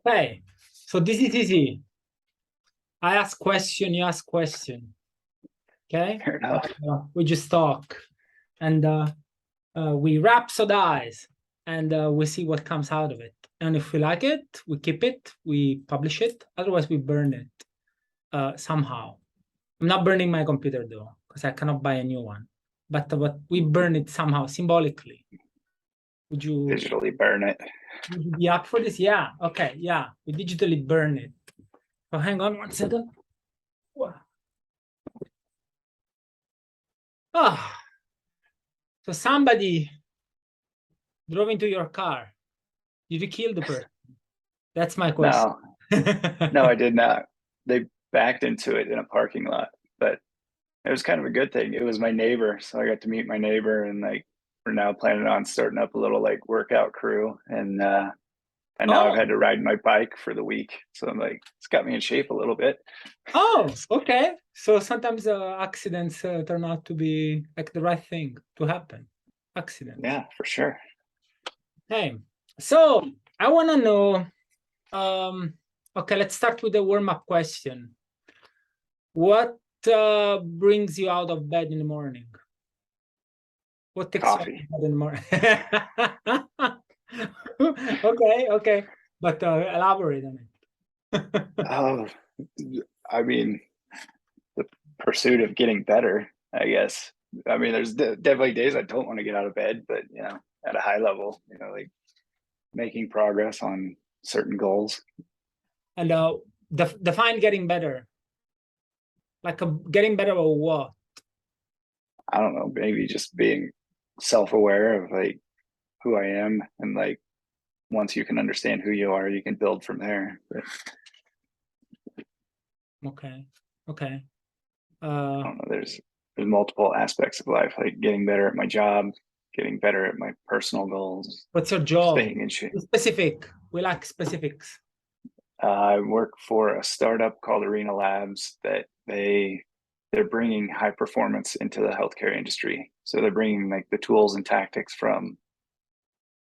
Okay, so this is easy. I ask question, you ask question. Okay, Fair enough. we just talk, and we rhapsodize, and we see what comes out of it. And if we like it, we keep it, we publish it. Otherwise, we burn it somehow. I'm not burning my computer though, because I cannot buy a new one. But we burn it somehow symbolically. Would you Digitally burn it? Would you be up for this? Yeah. Okay. Yeah. We digitally burn it. So hang on one second. Ah. So somebody drove into your car. Did you kill the person? That's my question. No, I did not. They backed into it in a parking lot, but it was kind of a good thing. It was my neighbor, so I got to meet my neighbor, and like we're now planning on starting up a little like workout crew, and now I've had to ride my bike for the week, so I'm like, it's got me in shape a little bit. Oh, okay. So sometimes accidents turn out to be like the right thing to happen. Accidents. Yeah, for sure. Hey, so I want to know. Okay, let's start with the warm-up question. What brings you out of bed in the morning? What takes Coffee. you out of bed in the morning? Okay, but elaborate on it. Oh, I mean, the pursuit of getting better, I guess. I mean, there's definitely days I don't want to get out of bed, but at a high level, like making progress on certain goals. And define getting better. Like getting better at what? I don't know, maybe just being self-aware of like who I am, and like once you can understand who you are, you can build from there. But Okay. I don't know, there's multiple aspects of life, like getting better at my job, getting better at my personal goals. What's your job? Staying in shape. Specific. We like specifics. I work for a startup called Arena Labs that they're bringing high performance into the healthcare industry. So they're bringing like the tools and tactics from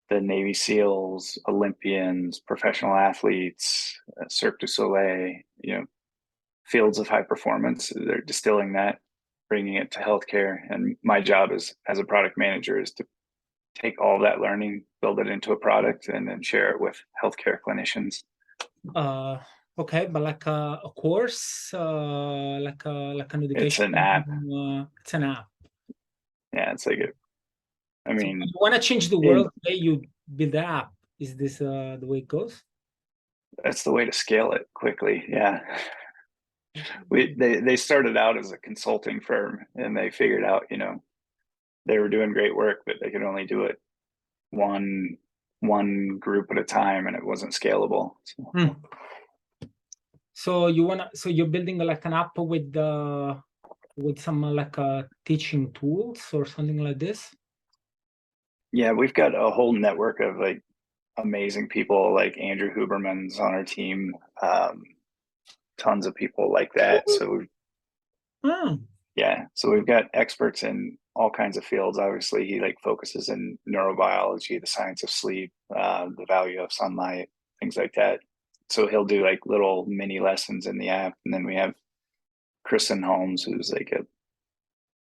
the Navy SEALs, Olympians, professional athletes, Cirque du Soleil, fields of high performance. They're distilling that, bringing it to healthcare. And my job as a product manager is to take all that learning, build it into a product, and then share it with healthcare clinicians. Okay, but like a course, like an education. It's an app. It's an app. Yeah, it's like I mean, so you want to change the world the way you build the app. Is this the way it goes? That's the way to scale it quickly. Yeah. They started out as a consulting firm, and they figured out, they were doing great work, but they could only do it one group at a time, and it wasn't scalable. So you're building like an app with some like teaching tools or something like this? Yeah, we've got a whole network of like amazing people, like Andrew Huberman's on our team. Tons of people like that. So so we've got experts in all kinds of fields. Obviously, he like focuses in neurobiology, the science of sleep, the value of sunlight, things like that. So he'll do like little mini lessons in the app. And then we have Kristen Holmes, who's like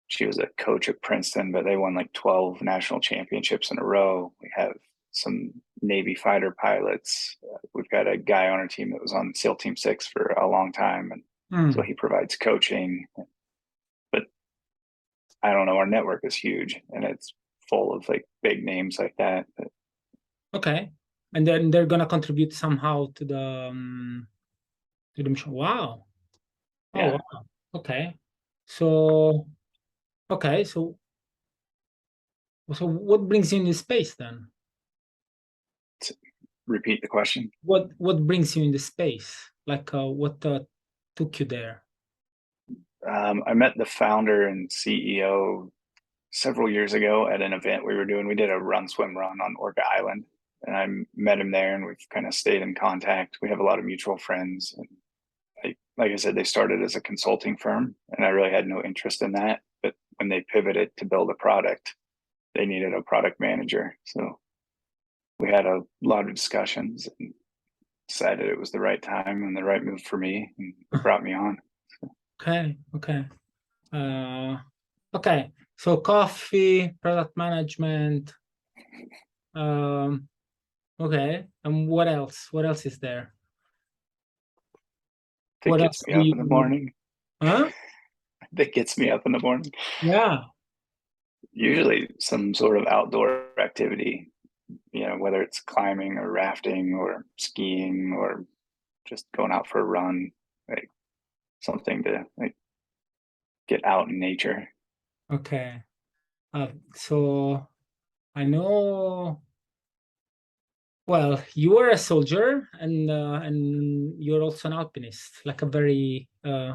she was a coach at Princeton, but they won like 12 national championships in a row. We have some Navy fighter pilots. We've got a guy on our team that was on SEAL Team 6 for a long time. And so he provides coaching. But I don't know, our network is huge, and it's full of like big names like that. Okay. And then they're going to contribute somehow to the mission. Wow. Oh, yeah. Wow. Okay. So what brings you in this space then? Repeat the question. What brings you in the space? Like what took you there? I met the founder and CEO several years ago at an event we were doing. We did a run, swim, run on Orca Island, and I met him there, and we've kind of stayed in contact. We have a lot of mutual friends. And like I said, they started as a consulting firm, and I really had no interest in that. But when they pivoted to build a product, they needed a product manager. So we had a lot of discussions, and decided it was the right time and the right move for me, and it brought me on. Okay. Okay. So coffee, product management. Okay. And what else? What else is there? That What gets else me do up you? in the morning. Huh? That gets me up in the morning. Yeah. Usually some sort of outdoor activity, whether it's climbing or rafting or skiing or just going out for a run, like something to like get out in nature. Okay. So I know. Well, you were a soldier, and you're also an alpinist, like a very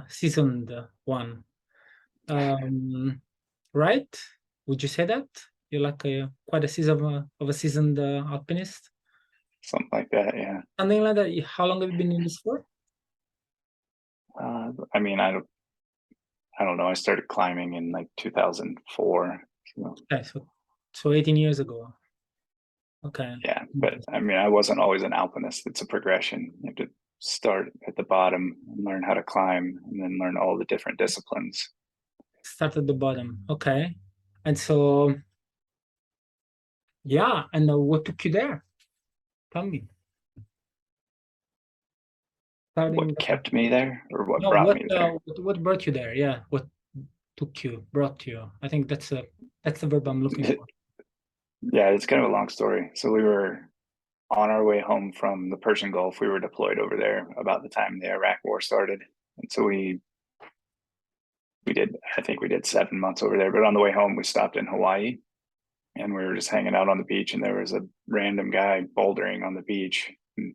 seasoned one. Right? Would you say that you're like quite a seasoned alpinist? Something like that, yeah. Something like that. How long have you been in this for? I mean, I don't know. I started climbing in like 2004. So, Okay, so 18 years ago. Okay. yeah, but I mean, I wasn't always an alpinist. It's a progression. You have to start at the bottom and learn how to climb, and then learn all the different disciplines. Start at the bottom. Okay. And so, yeah. And what took you there? Tell me. Starting. What kept me there, or what No, brought me there? what brought you there? Yeah. What brought you? I think that's the verb I'm looking for. Yeah, it's kind of a long story. So we were on our way home from the Persian Gulf. We were deployed over there about the time the Iraq War started, and so I think we did 7 months over there. But on the way home, we stopped in Hawaii, and we were just hanging out on the beach, and there was a random guy bouldering on the beach. And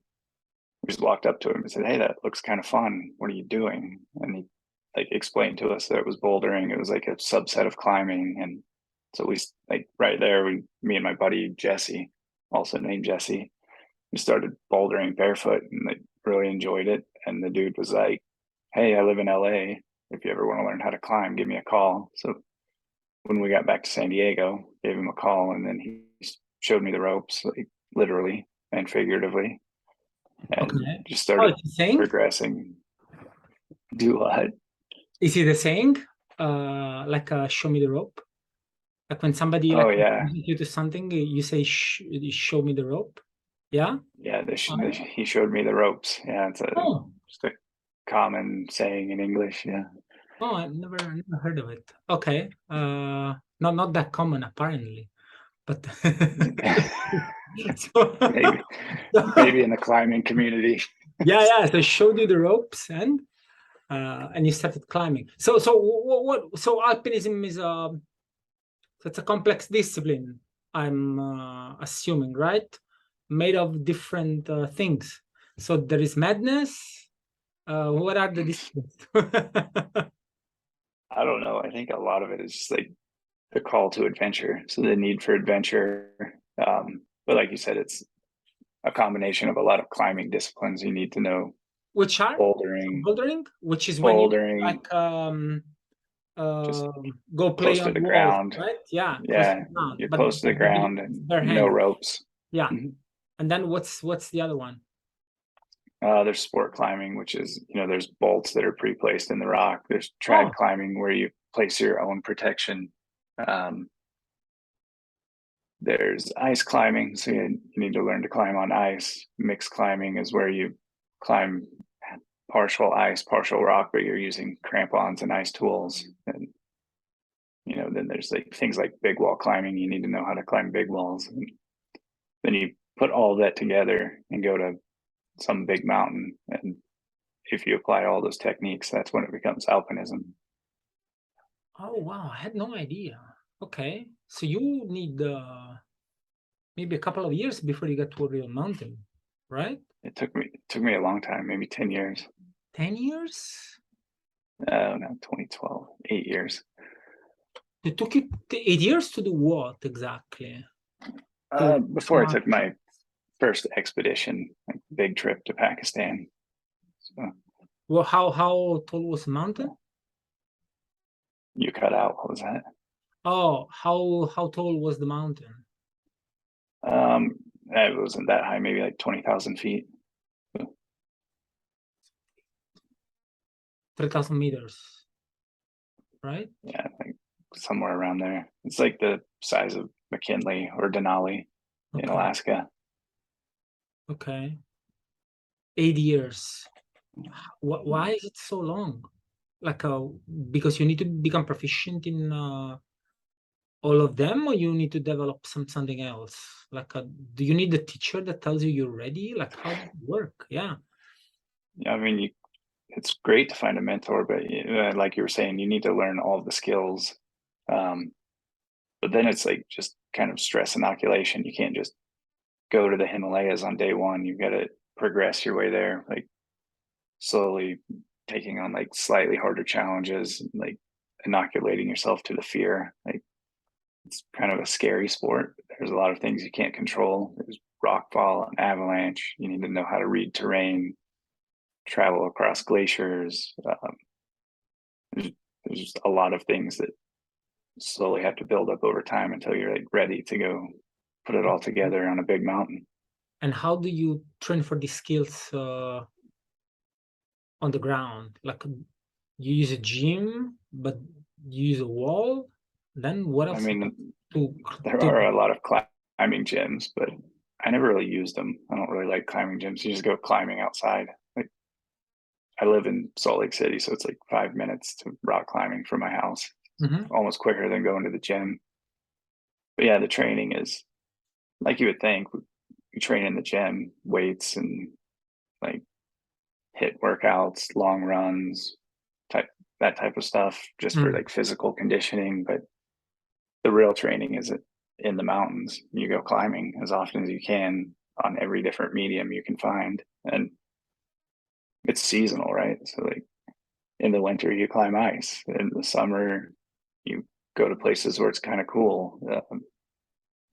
we just walked up to him and said, "Hey, that looks kind of fun. What are you doing?" And he like explained to us that it was bouldering. It was like a subset of climbing, and so we like right there, me and my buddy Jesse, also named Jesse, we started bouldering barefoot, and they really enjoyed it. And the dude was like, "Hey, I live in LA. If you ever want to learn how to climb, give me a call." So when we got back to San Diego, gave him a call, and then he showed me the ropes, like literally and figuratively, and Okay. just Oh, started it's a saying? progressing. Do what? Is it a saying? Like show me the rope? Like when somebody Oh like yeah, introduces you to something, you say show me the rope. Yeah. yeah. Uh, He showed me the ropes. Yeah, it's oh, just a common saying in English. Yeah. oh, I never heard of it. Okay. Not that common apparently, but so, maybe maybe in the climbing community. yeah. So I showed you the ropes and you started climbing. So alpinism is it's a complex discipline. I'm assuming, right? Made of different things. So there is madness. What are the disciplines? I don't know. I think a lot of it is just like the call to adventure. So the need for adventure. But like you said, it's a combination of a lot of climbing disciplines. You need to know Which are bouldering, bouldering, which is when you like just go play close to on the walls, ground. right? Yeah, close to Yeah, the ground, you're but close to the ground and bare no hands. ropes. Yeah, Mhm. and then what's the other one? There's sport climbing, which is, there's bolts that are pre-placed in the rock. There's trad Oh, climbing where you place your own protection. Um, there's ice climbing, so you need to learn to climb on ice. Mixed climbing is where you climb partial ice, partial rock, but you're using crampons and ice tools. And then there's like things like big wall climbing. You need to know how to climb big walls. And then you put all that together and go to some big mountain. And if you apply all those techniques, that's when it becomes alpinism. oh wow, I had no idea. Okay, so you need maybe a couple of years before you get to a real mountain, right? It took me a long time, maybe 10 years. 10 years? No, 2012, 8 years. It took you 8 years to do what exactly? Before I took my first expedition, like big trip to Pakistan. So Well, how tall was the mountain? you cut out. What was that? Oh, how tall was the mountain? It wasn't that high, maybe like 20,000 feet. 3,000 meters, right? Yeah, like somewhere around there. It's like the size of McKinley or Denali in Okay. Alaska. Okay. 8 years. Why is it so long? Like, because you need to become proficient in all of them, or you need to develop something else? Like, do you need a teacher that tells you you're ready? Like, how does it work? Yeah. Yeah, I mean, it's great to find a mentor, but like you were saying, you need to learn all of the skills. But then it's like just kind of stress inoculation. You can't just go to the Himalayas on day one. You've got to progress your way there, like slowly taking on like slightly harder challenges, like inoculating yourself to the fear. Like it's kind of a scary sport. There's a lot of things you can't control. There's rockfall and avalanche. You need to know how to read terrain, travel across glaciers. There's just a lot of things that slowly have to build up over time until you're like ready to go put it all together on a big mountain. And how do you train for these skills on the ground? Like, you use a gym, but you use a wall. Then what I else? mean, To there are a lot of climbing gyms, but I never really used them. I don't really like climbing gyms. You just go climbing outside. Like I live in Salt Lake City, so it's like 5 minutes to rock climbing from my house. Almost quicker than going to the gym. But yeah, the training is like you would think. You train in the gym, weights and like hit workouts, long runs, that type of stuff, just for like physical conditioning. But the real training is in the mountains. You go climbing as often as you can on every different medium you can find, and it's seasonal, right? So like in the winter you climb ice, in the summer you go to places where it's kind of cool,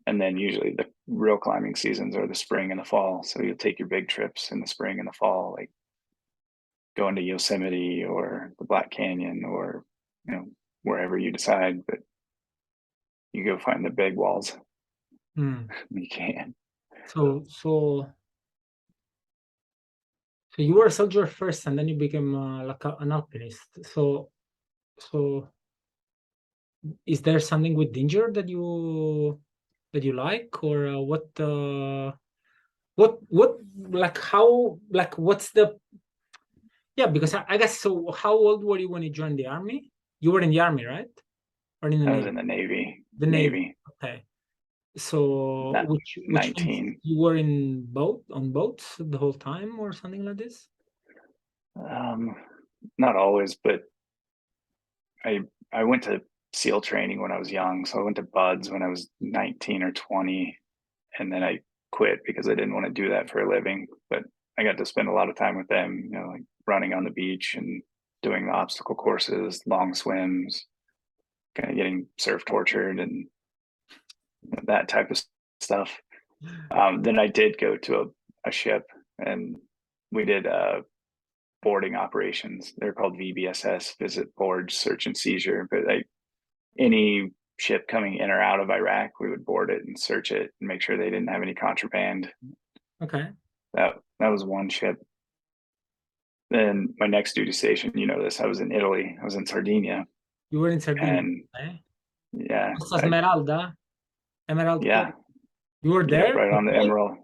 and then usually the real climbing seasons are the spring and the fall. So you'll take your big trips in the spring and the fall, like going to Yosemite or the Black Canyon or wherever you decide, but you go find the big walls. You can. So you were a soldier first, and then you became like an alpinist. So is there something with danger that you like, or what like how like what's the because I guess so. How old were you when you joined the army? You were in the army, right? Or in the I was Navy? in the Navy. The Navy. Okay. So Not which means 19. you were on boats the whole time or something like this? Not always, but I went to SEAL training when I was young. So I went to BUDS when I was 19 or 20, and then I quit because I didn't want to do that for a living. But I got to spend a lot of time with them, like running on the beach and doing the obstacle courses, long swims, kind of getting surf tortured and that type of stuff. Then I did go to a ship, and we did boarding operations. They're called VBSS, visit, board, search and seizure. But like any ship coming in or out of Iraq, we would board it and search it and make sure they didn't have any contraband. Okay. That was one ship. Then my next duty station, I was in Italy. I was in Sardinia. You were in Sardinia. And okay. yeah. Esmeralda? Emerald Yeah. Coast? You were Yeah, there? right on the Emerald,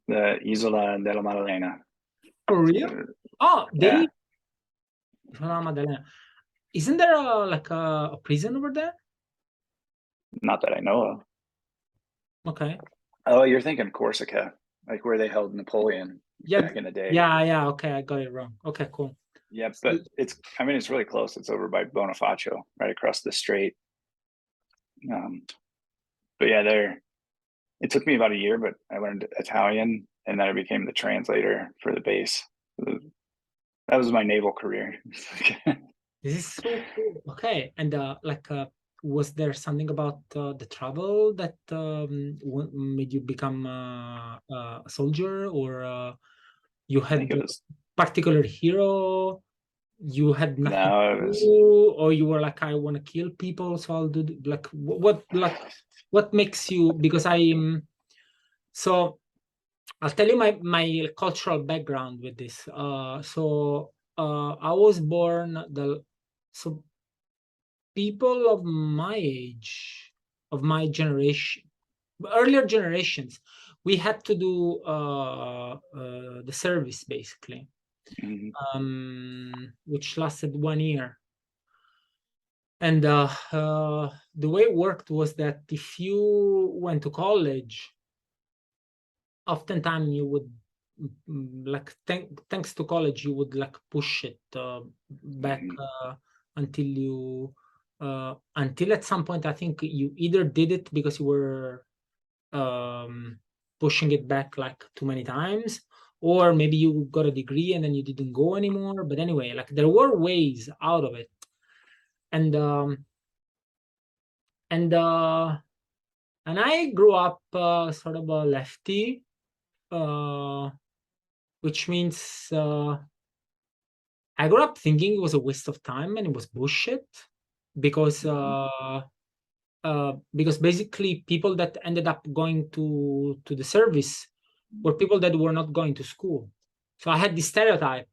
the Isola della Maddalena. For real? Oh, yeah. Maddalena. Isn't there a prison over there? Not that I know of. Okay. Oh, you're thinking Corsica, like where they held Napoleon back in the day. Yeah. Okay, I got it wrong. Okay, cool. Yeah, but it's really close. It's over by Bonifacio, right across the strait. But yeah, it took me about a year, but I learned Italian, and then I became the translator for the base. That was my naval career. This is so cool. Okay, and was there something about the travel that made you become a soldier, or you had a particular hero? You had nothing to do, or you were like, I want to kill people, so I'll do like what makes you? Because so I'll tell you my cultural background with this. So I was born so people of my age, of my generation, earlier generations, we had to do the service basically, which lasted 1 year. And the way it worked was that if you went to college, oftentimes you would like thanks to college, you would like push it back until at some point, I think you either did it because you were pushing it back like too many times, or maybe you got a degree and then you didn't go anymore. But anyway, like there were ways out of it. And I grew up sort of a lefty, which means I grew up thinking it was a waste of time and it was bullshit, because basically people that ended up going to the service were people that were not going to school. So I had this stereotype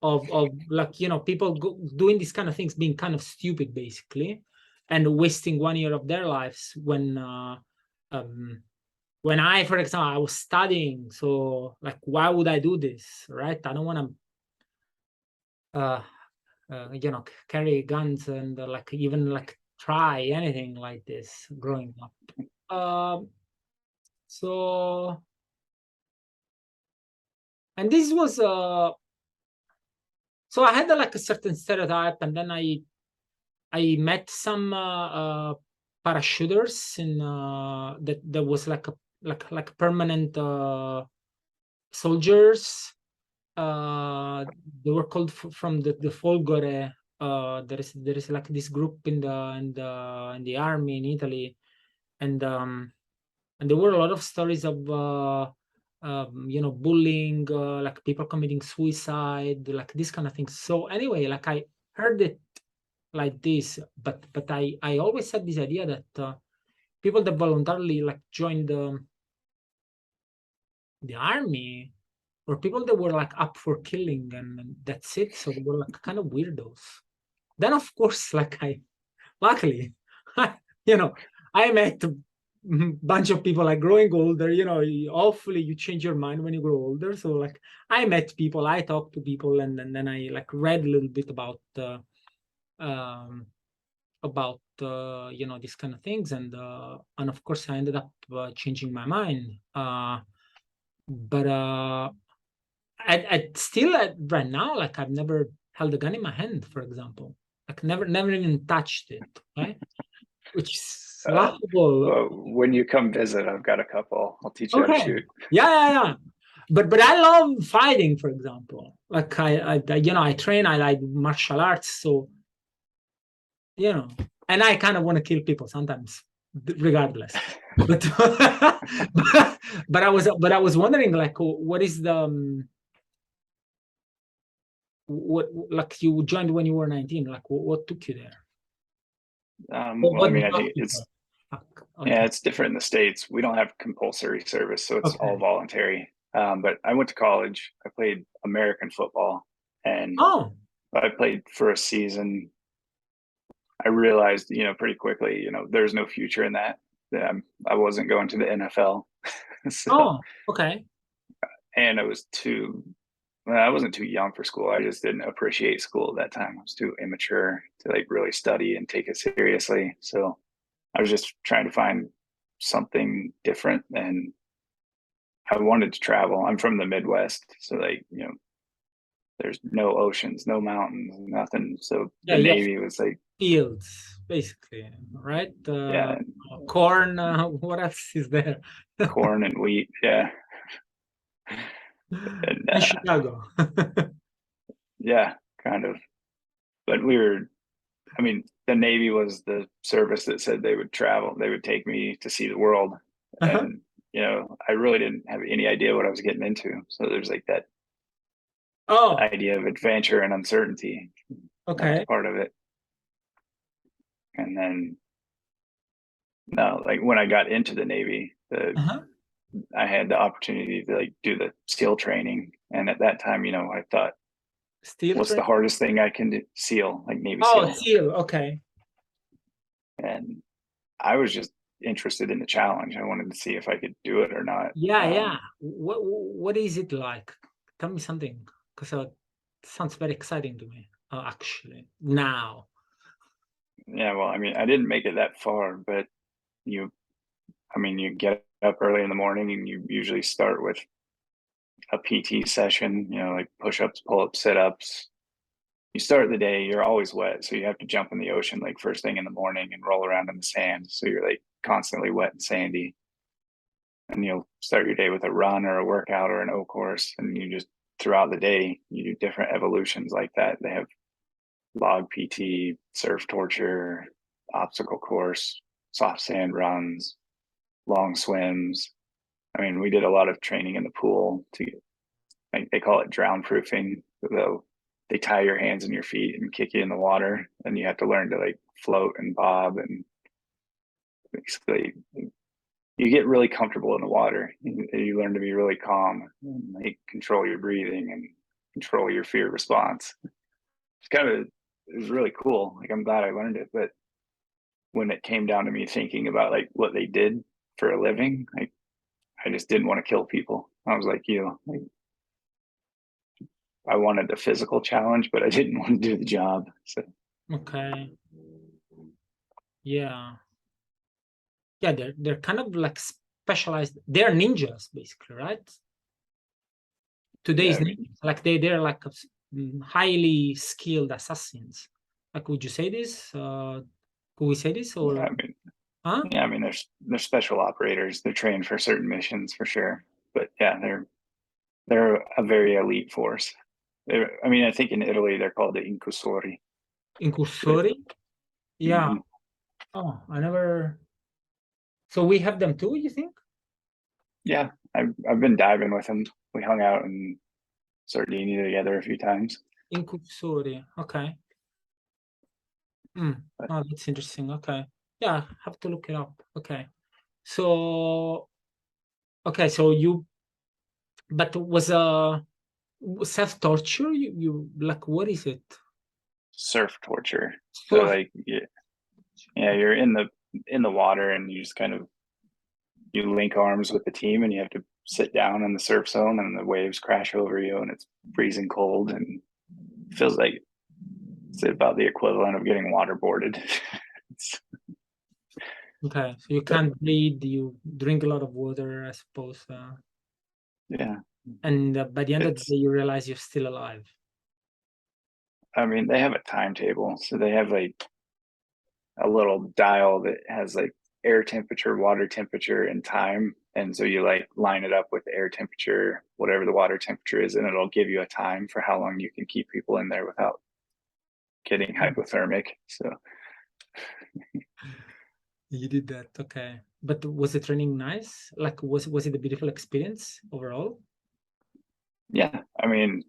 of like, people doing these kind of things being kind of stupid basically, and wasting 1 year of their lives when I, for example, I was studying. So like, why would I do this, right? I don't want to carry guns and like even like try anything like this growing up. So, and this was so I had like a certain stereotype, and then I met some parachuters in that was like permanent soldiers. They were called from the Folgore. There is like this group in the army in Italy, and there were a lot of stories of bullying, like people committing suicide, like this kind of things. So anyway, like I heard it like this, but I always had this idea that people that voluntarily like joined the army or people that were like up for killing, and that's it. So they were like kind of weirdos. Then of course, like luckily, I met a bunch of people like growing older. Hopefully you change your mind when you grow older. So like I met people, I talked to people, and then I like read a little bit about these kind of things, and of course I ended up changing my mind. But I still right now, like I've never held a gun in my hand, for example. Like never even touched it, right? Which is laughable. Well, when you come visit, I've got a couple. I'll teach you how to shoot. Yeah. But I love fighting, for example. Like I train, I like martial arts, so and I kind of want to kill people sometimes, regardless. But but I was wondering, like, what is the what like you joined when you were 19? Like, what took you there? Well, I mean, I think it's it's different in the States. We don't have compulsory service, so it's all voluntary. But I went to college. I played American football, and I played for a season. I realized, pretty quickly, there's no future in that. I wasn't going to the NFL. And I wasn't too young for school. I just didn't appreciate school at that time. I was too immature to like really study and take it seriously. So I was just trying to find something different, and I wanted to travel. I'm from the Midwest, so like, there's no oceans, no mountains, nothing. So the Navy was like fields, basically, right? Corn. What else is there? Corn and wheat. Yeah. And, in Chicago. Yeah, kind of. But the Navy was the service that said they would travel. They would take me to see the world. And, I really didn't have any idea what I was getting into. So there's like that idea of adventure and uncertainty. That's part of it. And then, like when I got into the Navy, I had the opportunity to like do the SEAL training. And at that time, I thought Still What's the training? hardest thing I can do? SEAL, like Navy Oh, SEAL. SEAL. Okay. And I was just interested in the challenge. I wanted to see if I could do it or not. Yeah. What is it like? Tell me something, because it sounds very exciting to me. Actually, now. Yeah, well, I mean, I didn't make it that far, but you, I mean, you get up early in the morning and you usually start with a PT session, like push-ups, pull-ups, sit-ups. You start the day, you're always wet, so you have to jump in the ocean like first thing in the morning and roll around in the sand. So you're like constantly wet and sandy. And you'll start your day with a run or a workout or an O course, and you just throughout the day you do different evolutions like that. They have log PT, surf torture, obstacle course, soft sand runs, long swims. I mean, we did a lot of training in the pool to, like, they call it drown proofing. Though they tie your hands and your feet and kick you in the water, and you have to learn to like float and bob, and basically you get really comfortable in the water. You learn to be really calm and like control your breathing and control your fear response. It was really cool. Like, I'm glad I learned it, but when it came down to me thinking about like what they did for a living, like I just didn't want to kill people. I was like, like, I wanted the physical challenge, but I didn't want to do the job. So Okay. Yeah. Yeah, they're kind of like specialized. They're ninjas, basically, right? yeah, Today's I mean, ninjas, like they're like highly skilled assassins. Like, would you say this? Could we say this, yeah, or I mean, huh? yeah, I mean, they're special operators. They're trained for certain missions for sure. But yeah, they're a very elite force. I mean, I think in Italy they're called the Incursori. But Incursori? Yeah. mhm. Oh, I never. So we have them too, you think? Yeah, I've been diving with them. We hung out in Sardinia together a few times. Incursori. Okay. Mm. But Oh, that's interesting. Okay. Yeah, have to look it up. Okay. So okay, so you but was self-torture? You like, what is it? surf torture. So Surf. like, yeah, you're in the water and you just kind of you link arms with the team and you have to sit down in the surf zone and the waves crash over you and it's freezing cold and it feels like it's about the equivalent of getting waterboarded. Okay, so you But can't breathe, you drink a lot of water, I suppose, yeah, and by the end of the it's day, you realize you're still alive. I mean, they have a timetable. So they have like a little dial that has like air temperature, water temperature, and time. And so you like line it up with the air temperature, whatever the water temperature is, and it'll give you a time for how long you can keep people in there without getting Mm. hypothermic. So You did that, okay. But was the training nice? Like, was it a beautiful experience overall? yeah, I mean,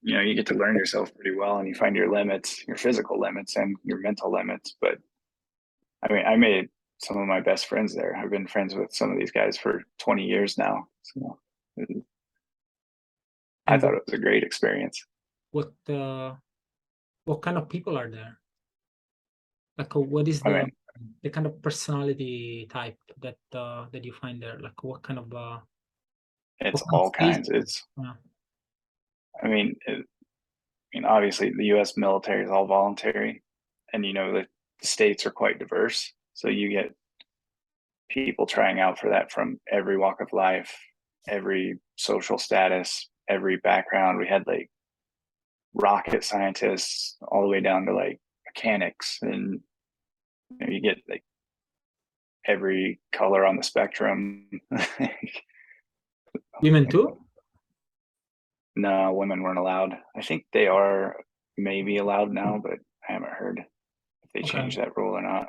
you get to learn yourself pretty well and you find your limits, your physical limits and your mental limits. But I mean, I made some of my best friends there. I've been friends with some of these guys for 20 years now. So I And thought it was a great experience. what what kind of people are there? Like, what is I mean, the kind of personality type that you find there? Like, it's what kind of all face? kinds. Yeah. I mean, obviously the U.S. military is all voluntary, and the states are quite diverse. So you get people trying out for that from every walk of life, every social status, every background. We had like rocket scientists all the way down to like mechanics, and you get like every color on the spectrum. Women too? No, women weren't allowed. I think they are maybe allowed now, but I haven't heard if they Okay. changed that rule or not.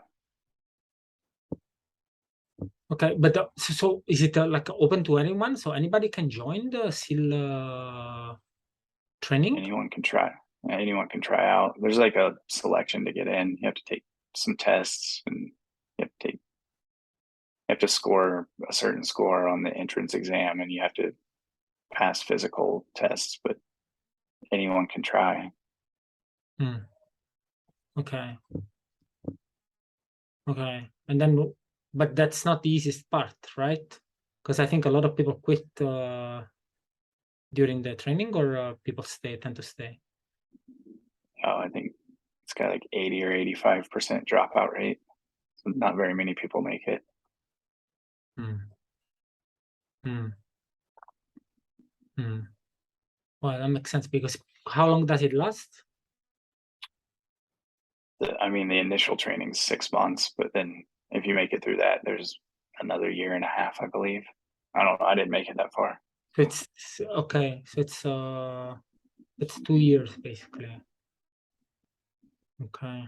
Okay, but so is it like open to anyone? So anybody can join the SEAL training? Anyone can try. Anyone can try out. There's like a selection to get in. You have to take some tests, and you have to score a certain score on the entrance exam, and you have to pass physical tests. But anyone can try. Okay. And then, but that's not the easiest part, right? Because I think a lot of people quit during the training, or people tend to stay. I think it's got like 80 or 85% dropout rate. So not very many people make it. Well, that makes sense, because how long does it last? I mean, the initial training is 6 months, but then if you make it through that, there's another year and a half, I believe. I don't know. I didn't make it that far. So it's okay. So it's 2 years basically. Okay.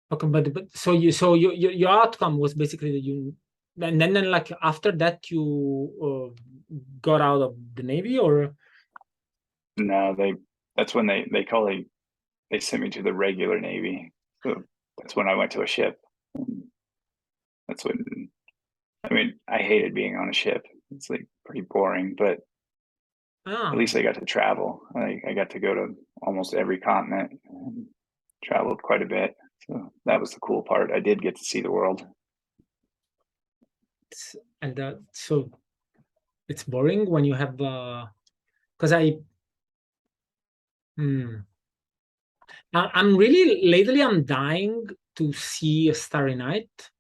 But so your outcome was basically that you, and then like after that you got out of the Navy, or? No, that's when they sent me to the regular Navy. So that's when I went to a ship. That's when, I mean, I hated being on a ship. It's like pretty boring, but at least I got to travel. I got to go to almost every continent and traveled quite a bit. So that was the cool part. I did get to see the world. And so it's boring when you have because I'm really, lately I'm dying to see a starry night.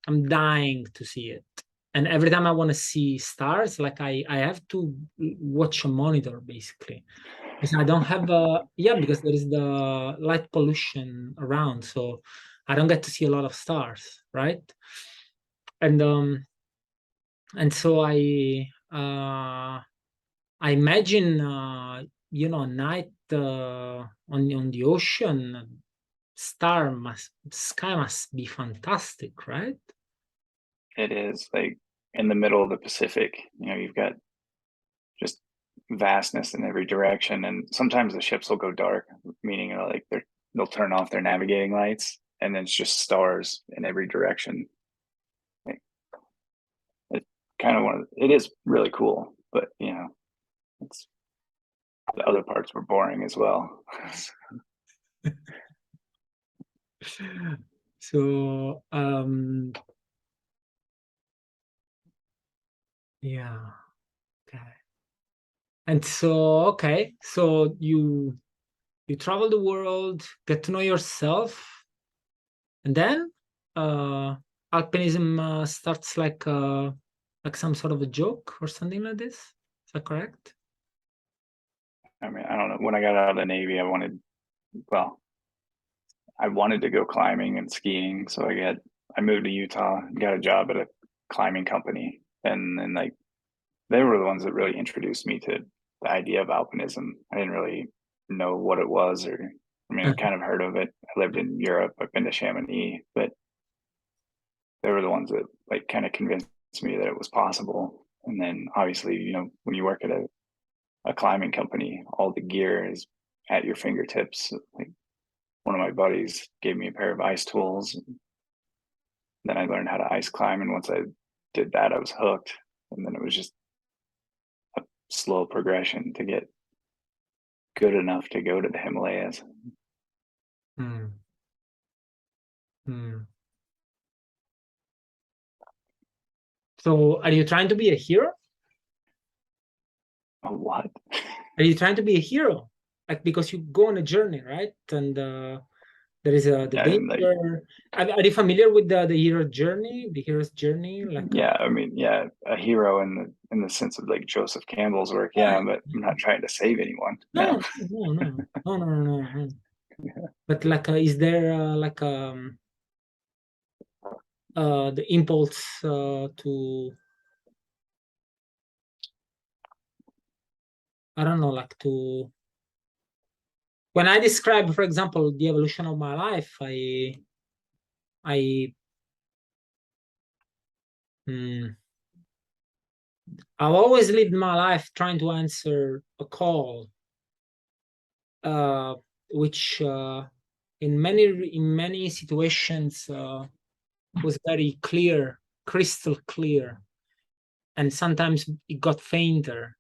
I'm dying to see it. And every time I want to see stars, like I have to watch a monitor basically, because I don't have because there is the light pollution around, so I don't get to see a lot of stars, right? And so I imagine a night on the ocean, sky must be fantastic, right? It is like in the middle of the Pacific. You've got just vastness in every direction, and sometimes the ships will go dark, meaning like they'll turn off their navigating lights, and then it's just stars in every direction. Like, it kind of it is really cool, but it's the other parts were boring as well. So yeah, okay. And so you travel the world, get to know yourself, and then alpinism starts like some sort of a joke or something like this. Is that correct? I mean, I don't know. When I got out of the Navy, I wanted to go climbing and skiing. So I moved to Utah, got a job at a climbing company. And then like, they were the ones that really introduced me to the idea of alpinism. I didn't really know what it was, I kind of heard of it. I lived in Europe. I've been to Chamonix, but they were the ones that like kind of convinced me that it was possible. And then obviously, when you work at a climbing company, all the gear is at your fingertips. Like, one of my buddies gave me a pair of ice tools. And then I learned how to ice climb. And once I did that, I was hooked. And then it was just a slow progression to get good enough to go to the Himalayas. So are you trying to be a hero? What? Are you trying to be a hero? Like, because you go on a journey, right? And there is the danger. Are you familiar with the hero's journey? The hero's journey, like a hero in the sense of like Joseph Campbell's work. Yeah, but I'm not trying to save anyone. No. But like, is there the impulse to, I don't know, like to, when I describe, for example, the evolution of my life, I've always lived my life trying to answer a call, which in many situations was very clear, crystal clear, and sometimes it got fainter.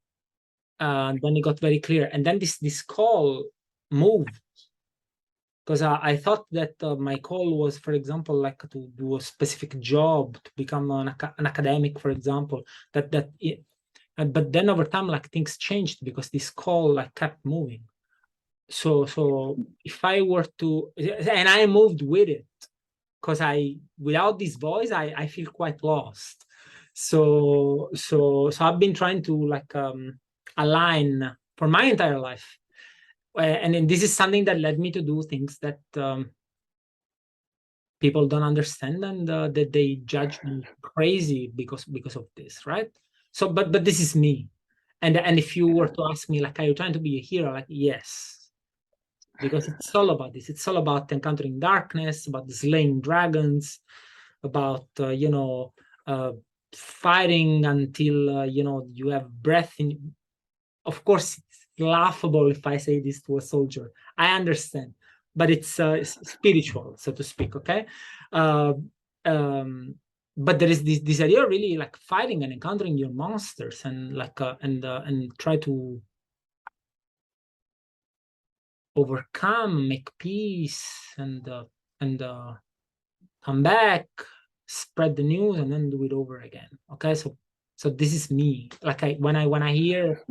then it got very clear. And then this call moved, because I thought that my call was, for example, like to do a specific job, to become an academic, for example. But then over time, like things changed because this call like kept moving. So if I were to, and I moved with it, because without this voice, I feel quite lost. So I've been trying to like align for my entire life. And then this is something that led me to do things that people don't understand, and that they judge me crazy because of this, right? So, but this is me. And if you were to ask me, like, are you trying to be a hero? Like, yes, because it's all about this. It's all about encountering darkness, about slaying dragons, about fighting until you have breath in. Of course, it's laughable if I say this to a soldier. I understand, but it's spiritual, so to speak. Okay, uh, but there is this idea of really like fighting and encountering your monsters, and like and try to overcome, make peace, and come back, spread the news, and then do it over again. Okay, so this is me. Like when I hear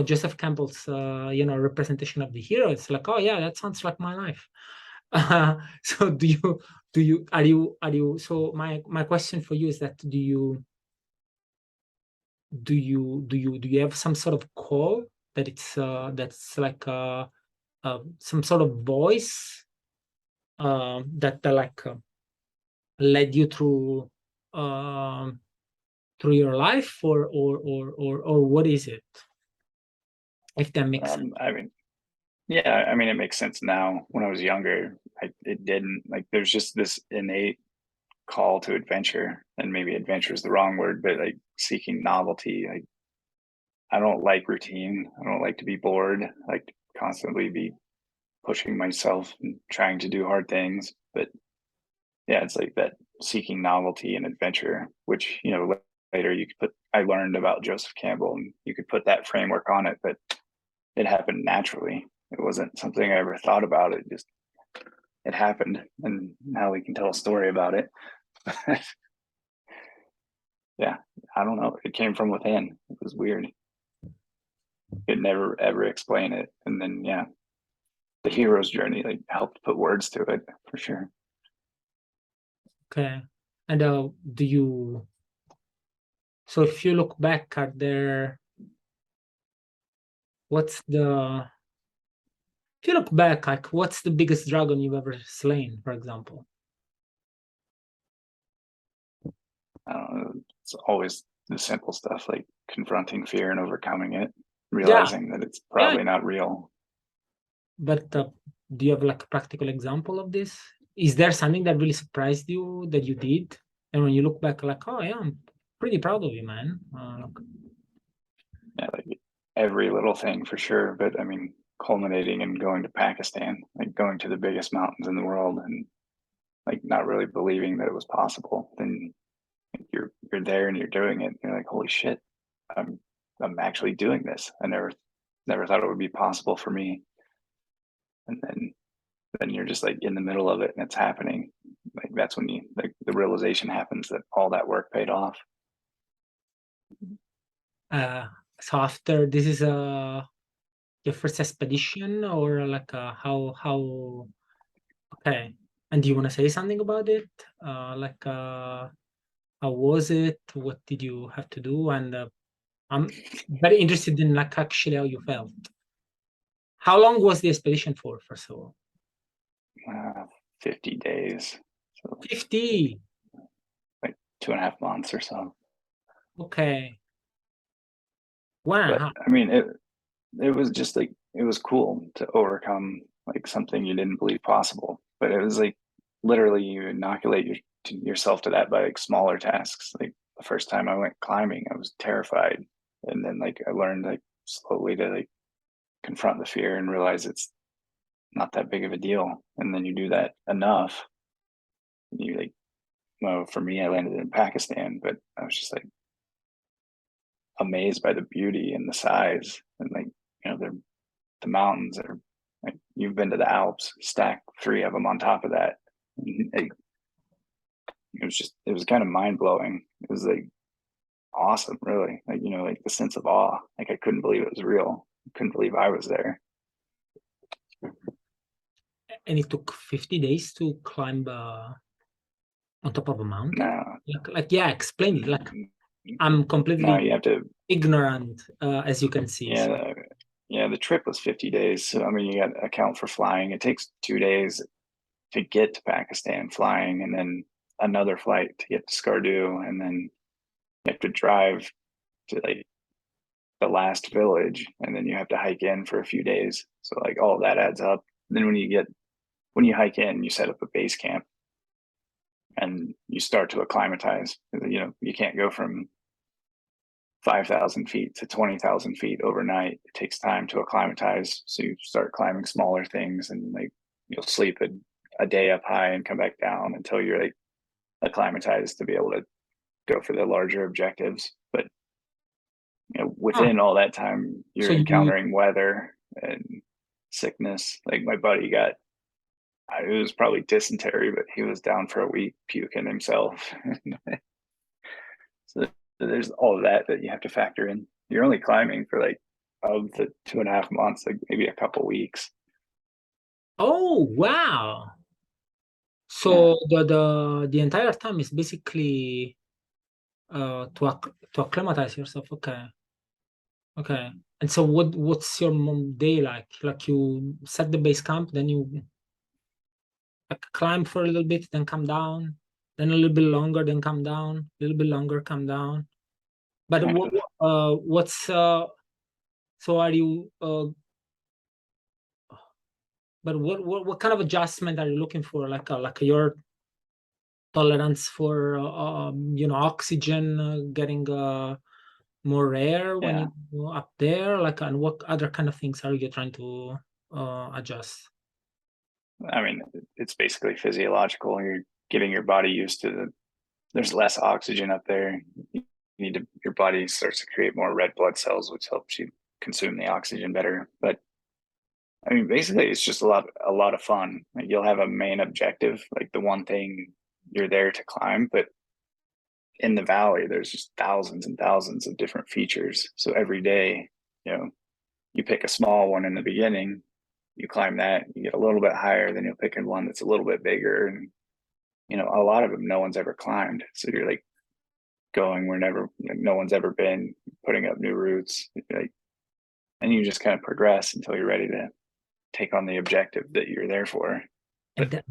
Joseph Campbell's representation of the hero, it's like, oh yeah, that sounds like my life. So are you so my question for you is that do you have some sort of call that it's that's like some sort of voice that like led you through your life, or what is it, if that makes sense? I mean, yeah, I mean, it makes sense now. When I was younger, it didn't. Like, there's just this innate call to adventure, and maybe adventure is the wrong word, but like seeking novelty. Like, I don't like routine. I don't like to be bored. I like to constantly be pushing myself and trying to do hard things. But yeah, it's like that seeking novelty and adventure, which, later you could put, I learned about Joseph Campbell, and you could put that framework on it, but it happened naturally. It wasn't something I ever thought about. It happened, and now we can tell a story about it. Yeah, I don't know. It came from within. It was weird. Could never ever explain it. And then yeah, the hero's journey like helped put words to it for sure. Okay. And so if you look back, what's the if you look back, like, what's the biggest dragon you've ever slain, for example? I don't know. It's always the simple stuff like confronting fear and overcoming it, Yeah, realizing that it's yeah. probably not real. But do you have like a practical example of this? Is there something that really surprised you that you did, and when you look back, like, oh yeah, I'm pretty proud of you, man? Yeah, like every little thing for sure. But I mean, culminating in going to Pakistan, like going to the biggest mountains in the world, and like not really believing that it was possible. Then you're there and you're doing it. And you're like, holy shit, I'm actually doing this. I never thought it would be possible for me. And then you're just like in the middle of it and it's happening. Like that's when the realization happens that all that work paid off. uh, so after this is your first expedition, or like how okay, and do you want to say something about it, like how was it, what did you have to do, and I'm very interested in like actually how you felt. How long was the expedition for, first of all? Uh, 50 days. So 50. like 2.5 months or so. Okay. One and a But half. I mean, it was just like, it was cool to overcome like something you didn't believe possible. But it was like literally you inoculate yourself to that by like smaller tasks. Like the first time I went climbing, I was terrified. And then like I learned like slowly to like confront the fear and realize it's not that big of a deal. And then you do that enough, and you like, well, for me, I landed in Pakistan, but I was just like, amazed by the beauty and the size, and like, the mountains are like, you've been to the Alps, stack 3 of them on top of that. It was kind of mind blowing. It was like awesome, really. Like, like the sense of awe. Like I couldn't believe it was real. I couldn't believe I was there. And it took 50 days to climb on top of a mountain. No, Yeah, explain it. Like I'm no, completely you have to. ignorant, as you can see. Yeah, the trip was 50 days. So I mean, you got to account for flying. It takes 2 days to get to Pakistan flying, and then another flight to get to Skardu, and then you have to drive to like the last village, and then you have to hike in for a few days. So like all that adds up. Then when you hike in, you set up a base camp, and you start to acclimatize. You can't go from 5,000 feet to 20,000 feet overnight. It takes time to acclimatize. So you start climbing smaller things, and like you'll sleep a day up high and come back down until you're like acclimatized to be able to go for the larger objectives. But within all that time, you're encountering weather and sickness. Like my buddy it was probably dysentery, but he was down for a week puking himself. So there's all of that you have to factor in. You're only climbing for like of the 2.5 months, like maybe a couple weeks. Oh wow! So the entire time is basically to acclimatize yourself. Okay. And so what's your day like? Like you set the base camp, then you like climb for a little bit, then come down, then a little bit longer, then come down, a little bit longer, come down. But what's so are you but what kind of adjustment are you looking for? Like your tolerance for oxygen getting more rare when you go up there? Like, and what other kind of things are you trying to adjust? I mean, it's basically physiological. You're getting your body used to there's less oxygen up there. Your body starts to create more red blood cells, which helps you consume the oxygen better. But I mean, basically, it's just a lot of fun. Like, you'll have a main objective, like the one thing you're there to climb, but in the valley, there's just thousands and thousands of different features. So every day, you pick a small one in the beginning, you climb that, you get a little bit higher, then you'll pick one that's a little bit bigger, and a lot of them no one's ever climbed. So you're like going where no one's ever been, putting up new routes, and you just kind of progress until you're ready to take on the objective that you're there for. And then,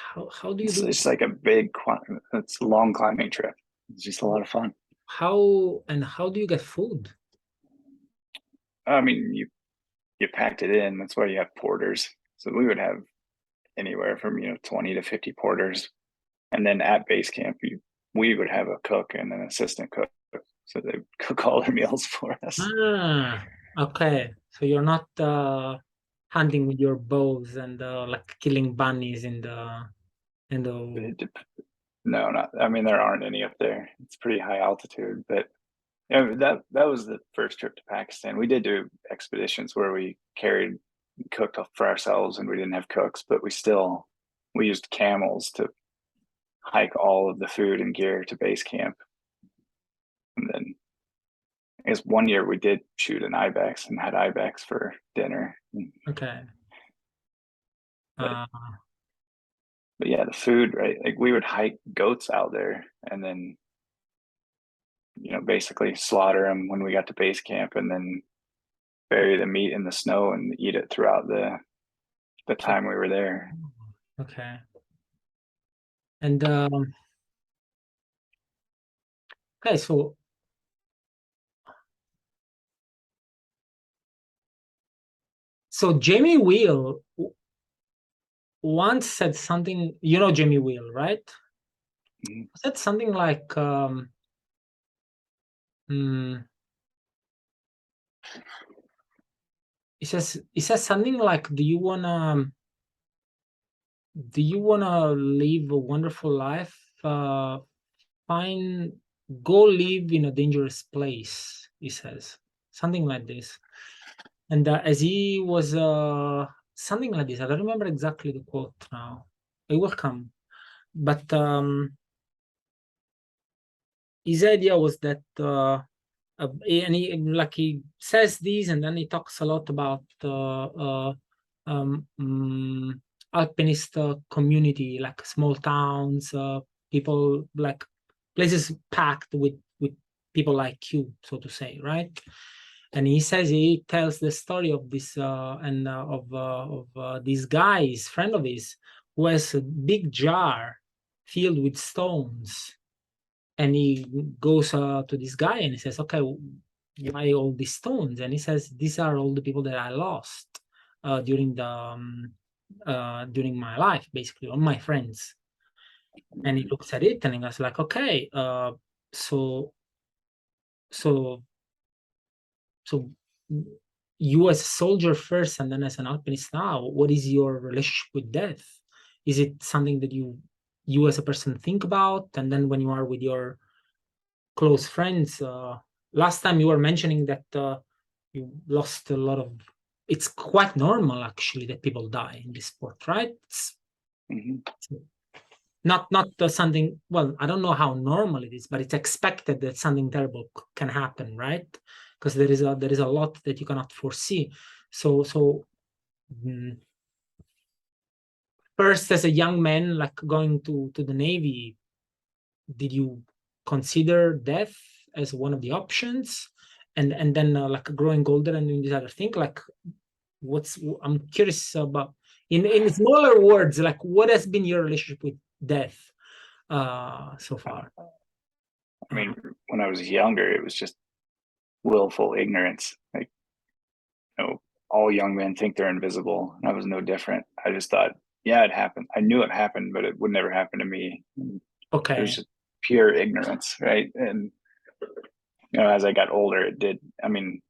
how do you do it's like it's a long climbing trip. It's just a lot of fun. How do you get food? I mean, you packed it in. That's why you have porters. So we would have anywhere from 20 to 50 porters, and then at base camp we would have a cook and an assistant cook, so they cook all their meals for us. Okay. So you're not hunting with your bows and like killing bunnies in the No, not. I mean, there aren't any up there. It's pretty high altitude, but that was the first trip to Pakistan. We did do expeditions where we cooked for ourselves, and we didn't have cooks, but we used camels to hike all of the food and gear to base camp. And then I guess one year we did shoot an ibex and had ibex for dinner. Okay. But yeah, the food, right? Like we would hike goats out there, and then basically slaughter them when we got to base camp, and then bury the meat in the snow and eat it throughout the time we were there. Okay. And okay, so Jamie Wheel once said something, Jamie Wheel, right? Mm-hmm. Said something like he says something like, do you wanna live a wonderful life? Go live in a dangerous place. he says. Something like this. And as he was something like this, I don't remember exactly the quote now. It will come. But his idea was that and he says these, and then he talks a lot about alpinist community, like small towns, people, like places packed with people like you, so to say, right? And he says, he tells the story of this of this guy, his friend of his, who has a big jar filled with stones, and he goes to this guy and he says, okay, why all these stones? And he says, these are all the people that I lost during my life, basically, all my friends. And he looks at it and he goes like, okay, so you as a soldier first and then as an alpinist now, what is your relationship with death? Is it something that you as a person think about? And then when you are with your close friends, last time you were mentioning that you lost a lot of, it's quite normal actually that people die in this sport, right? It's not something, well, I don't know how normal it is, but it's expected that something terrible can happen, right? Because there is a lot that you cannot foresee. So first, as a young man, like going to the Navy, did you consider death as one of the options? And then like growing older and doing this other thing, like I'm curious about, in smaller words, like what has been your relationship with death so far? I mean, when I was younger, it was just willful ignorance. Like, all young men think they're invisible, and I was no different. I just thought, yeah, it happened. I knew it happened, but it would never happen to me. Okay. It was just pure ignorance, right? And as I got older, it did. I mean,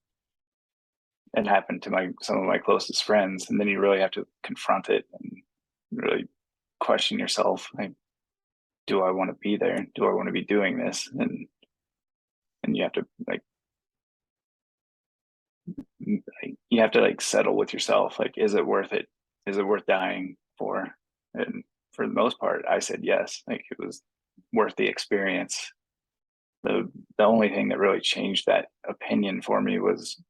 it happened to some of my closest friends, and then you really have to confront it and really question yourself. Like, do I want to be there? Do I want to be doing this? And you have to settle with yourself. Like, is it worth it? Is it worth dying for? And for the most part, I said yes. Like, it was worth the experience. The only thing that really changed that opinion for me was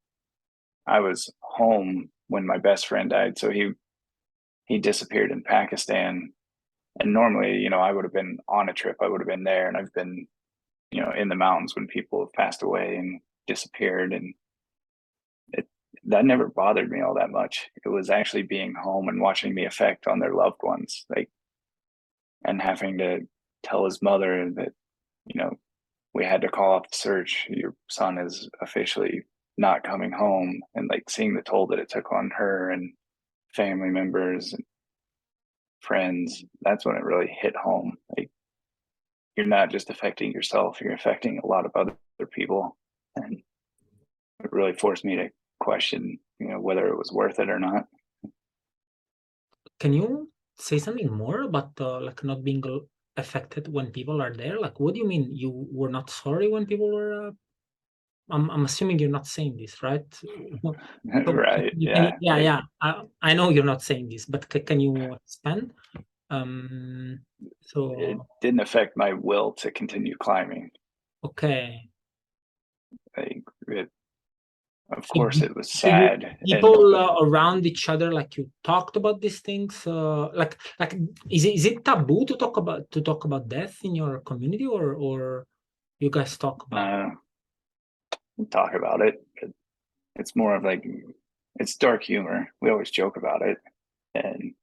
I was home when my best friend died. So he disappeared in Pakistan. And normally, I would have been on a trip. I would have been there, and I've been, in the mountains when people have passed away and disappeared, and that never bothered me all that much. It was actually being home and watching the effect on their loved ones, and having to tell his mother that, we had to call off the search. Your son is officially not coming home, and seeing the toll that it took on her and family members and friends. That's when it really hit home. You're not just affecting yourself, you're affecting a lot of other people. And it really forced me to question, whether it was worth it or not. Can you say something more about not being affected when people are there? Like, what do you mean you were not sorry when people were I'm assuming you're not saying this, right? Right. Yeah. Yeah. I know you're not saying this, but can you expand? So it didn't affect my will to continue climbing. Okay. Of course, it was sad. People around each other, like, you talked about these things. Is it taboo to talk about death in your community, or you guys talk about? Talk about it. It's more of it's dark humor. We always joke about it, and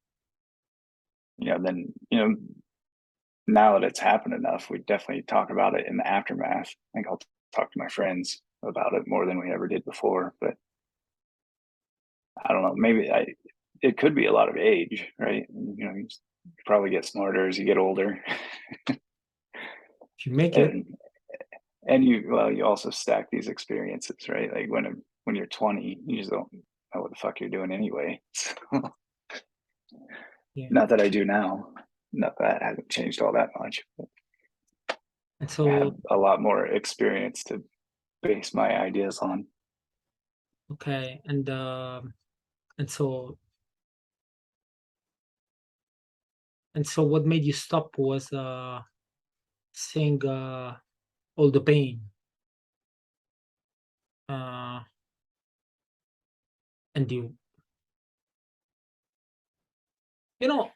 then now that it's happened enough, we definitely talk about it in the aftermath. I think I'll talk to my friends about it more than we ever did before. But I don't know. Maybe it could be a lot of age, right? You probably get smarter as you get older. If you make it, and you also stack these experiences, right? Like when you're 20, you just don't know what the fuck you're doing anyway. So, yeah. Not that I do now. Not that hasn't changed all that much. But and so I have a lot more experience to base my ideas on. Okay, and so what made you stop was seeing all the pain, and you know,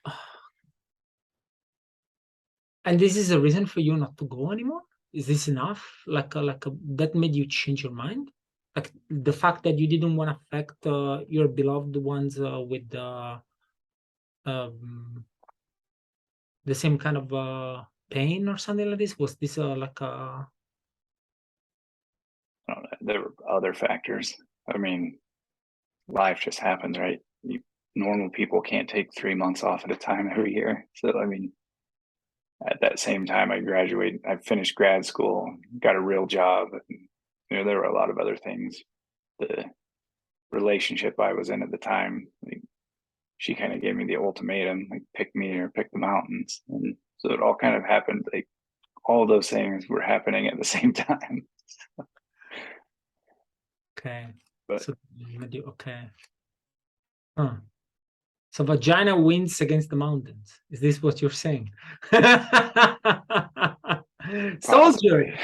and this is a reason for you not to go anymore. Is this enough? That made you change your mind? Like the fact that you didn't want to affect your beloved ones with um, the same kind of pain or something like this? Was this like a... I don't know, there were other factors. I mean, life just happens, right? Normal people can't take 3 months off at a time every year. So, I mean, at that same time, I finished grad school, got a real job. And, there were a lot of other things. The relationship I was in at the time, like, she kind of gave me the ultimatum, like pick me or pick the mountains. And so it all kind of happened, like all those things were happening at the same time. Okay. But So okay. Huh. So vagina wins against the mountains. Is this what you're saying? Soldier.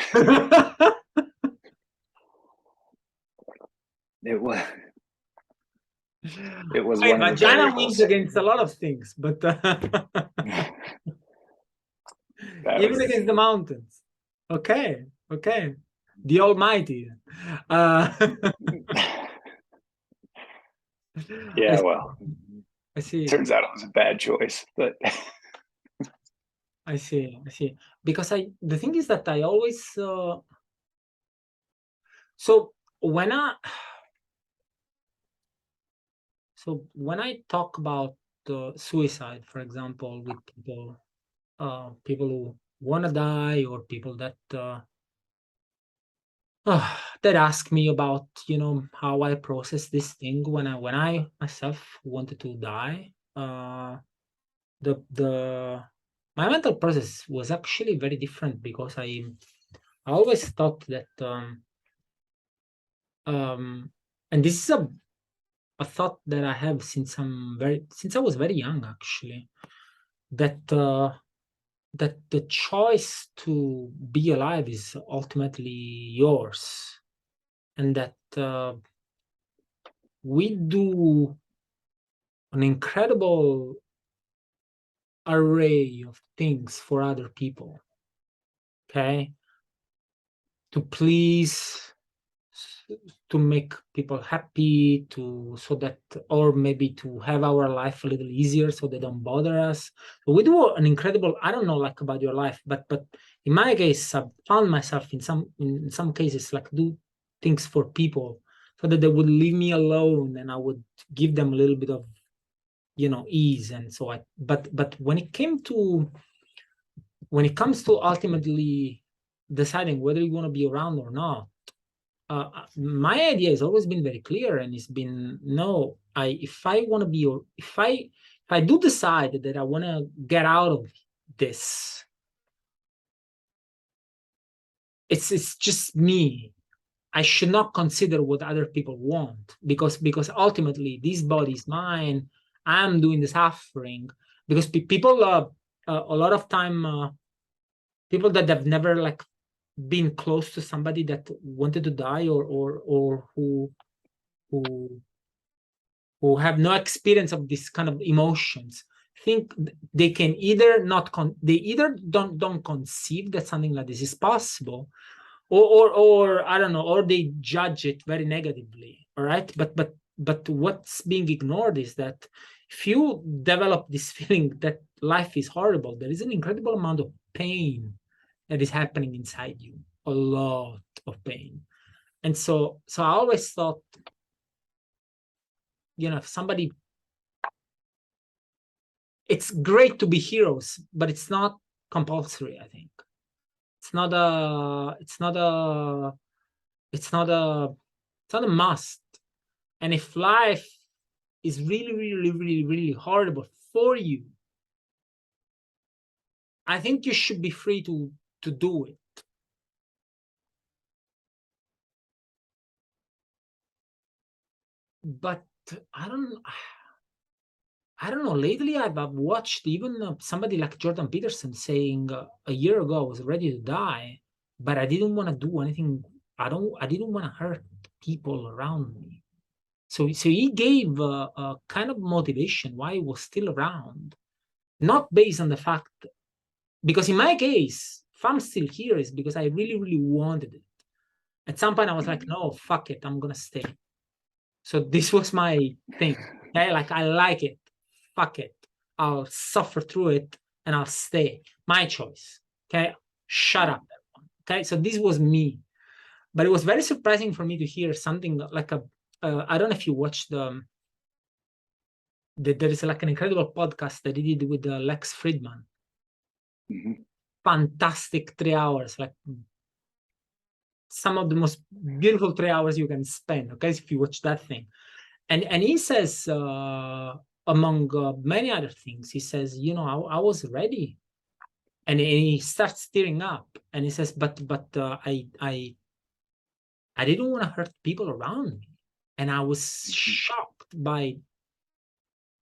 it was it was Hey, one of the vagina wins variables. against a lot of things, but even against the mountains. Okay, okay. The Almighty. Yeah, well, I see. turns out it was a bad choice, but I see. Because the thing is that I always so when I talk about suicide, for example, with people who want to die, or people that that ask me about how I process this thing when I myself wanted to die, the my mental process was actually very different, because I always thought that and this is a thought that I have since I was very young, actually, that that the choice to be alive is ultimately yours, and that we do an incredible array of things for other people, okay, to please, to make people happy, so that, or maybe to have our life a little easier so they don't bother us. So we do an incredible, I don't know like about your life, but in my case, I've found myself in some cases like do things for people so that they would leave me alone, and I would give them a little bit of ease. And so but when it comes to ultimately deciding whether you want to be around or not, my idea has always been very clear, and it's been, no, if I want to be, or if I do decide that I want to get out of this, it's just me. I should not consider what other people want, because ultimately this body is mine. I'm doing the suffering, because people a lot of time, people that have never like been close to somebody that wanted to die, or who have no experience of this kind of emotions, think they can either not they either don't conceive that something like this is possible, or I don't know, or they judge it very negatively. All right, but what's being ignored is that if you develop this feeling that life is horrible, there is an incredible amount of pain that is happening inside you, a lot of pain. And so I always thought, if somebody, it's great to be heroes, but it's not compulsory. I think it's not a must. And if life is really, really, really, really horrible for you, I think you should be free to do it. but I don't know. Lately, I've watched even somebody like Jordan Peterson saying a year ago I was ready to die, but I didn't want to do anything. I didn't want to hurt people around me. So he gave a kind of motivation why he was still around, not based on the fact, because in my case, if I'm still here, is because I really, really wanted it. At some point, I was like, no, fuck it, I'm gonna stay. So this was my thing. Okay, like I like it. Fuck it. I'll suffer through it and I'll stay. My choice. Okay. Shut up. Okay. So this was me. But it was very surprising for me to hear something like I don't know if you watched there is like an incredible podcast that he did with Lex Friedman. Mm-hmm. Fantastic 3 hours, like some of the most beautiful 3 hours you can spend. Okay. If you watch that thing. And he says, among many other things, he says, I was ready, and he starts tearing up, and he says, but I didn't want to hurt people around me, and I was shocked by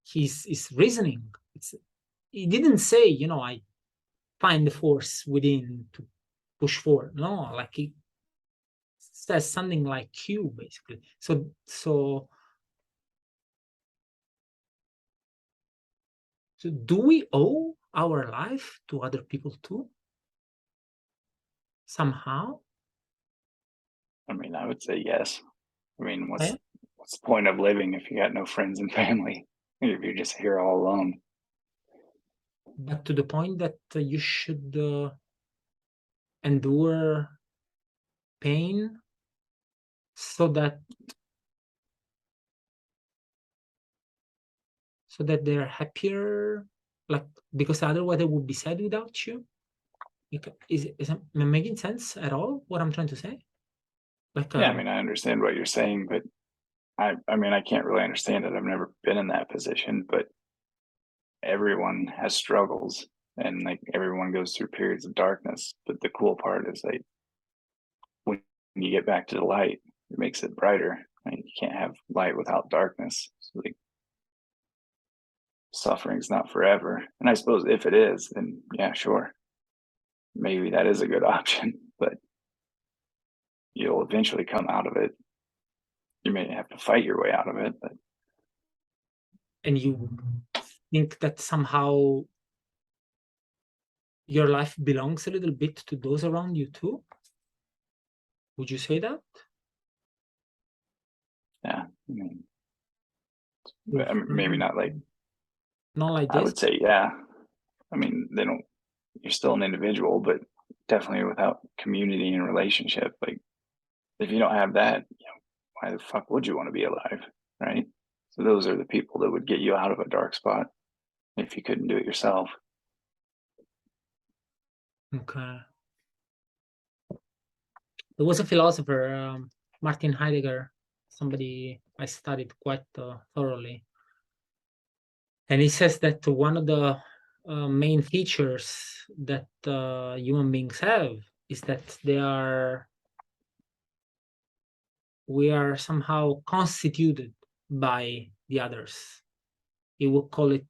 his reasoning. He didn't say, I find the force within to push forward. No, like he says something like Q, basically. So do we owe our life to other people too? Somehow? I mean, I would say yes. I mean, what's Okay. the point of living if you got no friends and family? If you're just here all alone? But to the point that you should endure pain so that they're happier, like, because otherwise they would be sad without you. Is am I making sense at all what I'm trying to say? Like, Yeah, I mean, I understand what you're saying, but I mean, I can't really understand it. I've never been in that position, but everyone has struggles, and like everyone goes through periods of darkness. But the cool part is like when you get back to the light, it makes it brighter. Like, you can't have light without darkness. So like suffering's not forever. And I suppose if it is, then yeah, sure, maybe that is a good option. But you'll eventually come out of it. You may have to fight your way out of it, but and you think that somehow your life belongs a little bit to those around you too? Would you say that? yeah, I mean, Your maybe not like, not like I this? would say, yeah. I mean, they don't, you're still an individual, but definitely without community and relationship. Like, if you don't have that, why the fuck would you want to be alive? Right. So those are the people that would get you out of a dark spot if you couldn't do it yourself. Okay. There was a philosopher, Martin Heidegger, somebody I studied quite thoroughly. And he says that one of the main features that human beings have is that we are somehow constituted by the others. He would call it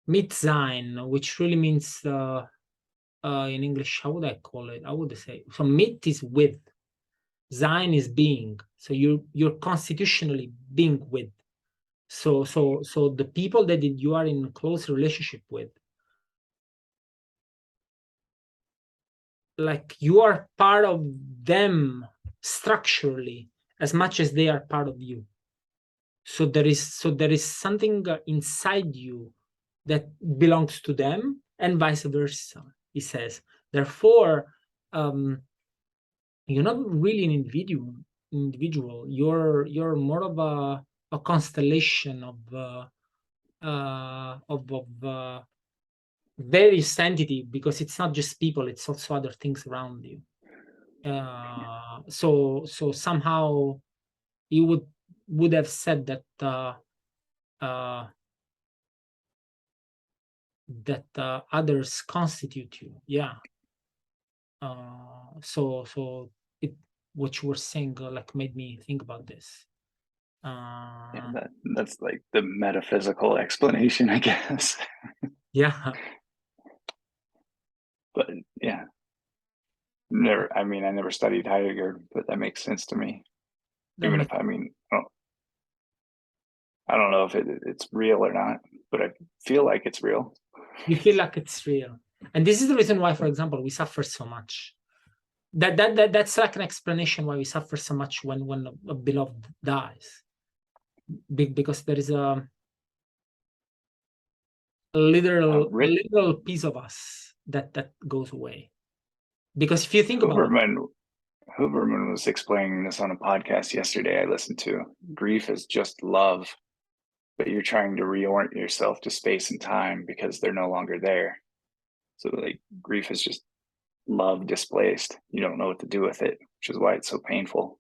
Mitsein, which really means in English, how would I call it? I would say, so mit is with, Sein is being. So you're constitutionally being with. So the people that you are in close relationship with, like you are part of them structurally as much as they are part of you. So there is something inside you that belongs to them, and vice versa. He says, therefore, you're not really an individual. You're more of a constellation of various entity, because it's not just people, it's also other things around you. So somehow you would have said that others constitute you. Yeah. So it what you were saying like made me think about this. That's like the metaphysical explanation, I guess. Yeah. But yeah, I never studied Heidegger, but that makes sense to me. Even if, I don't know if it's real or not, but I feel like it's real. You feel like it's real. And this is the reason why, for example, we suffer so much. That's like an explanation why we suffer so much when a beloved dies. Because there is a literal piece of us that goes away. Because if you think about it, Huberman was explaining this on a podcast yesterday I listened to. Grief is just love, but you're trying to reorient yourself to space and time because they're no longer there. So like grief is just love displaced. You don't know what to do with it, which is why it's so painful.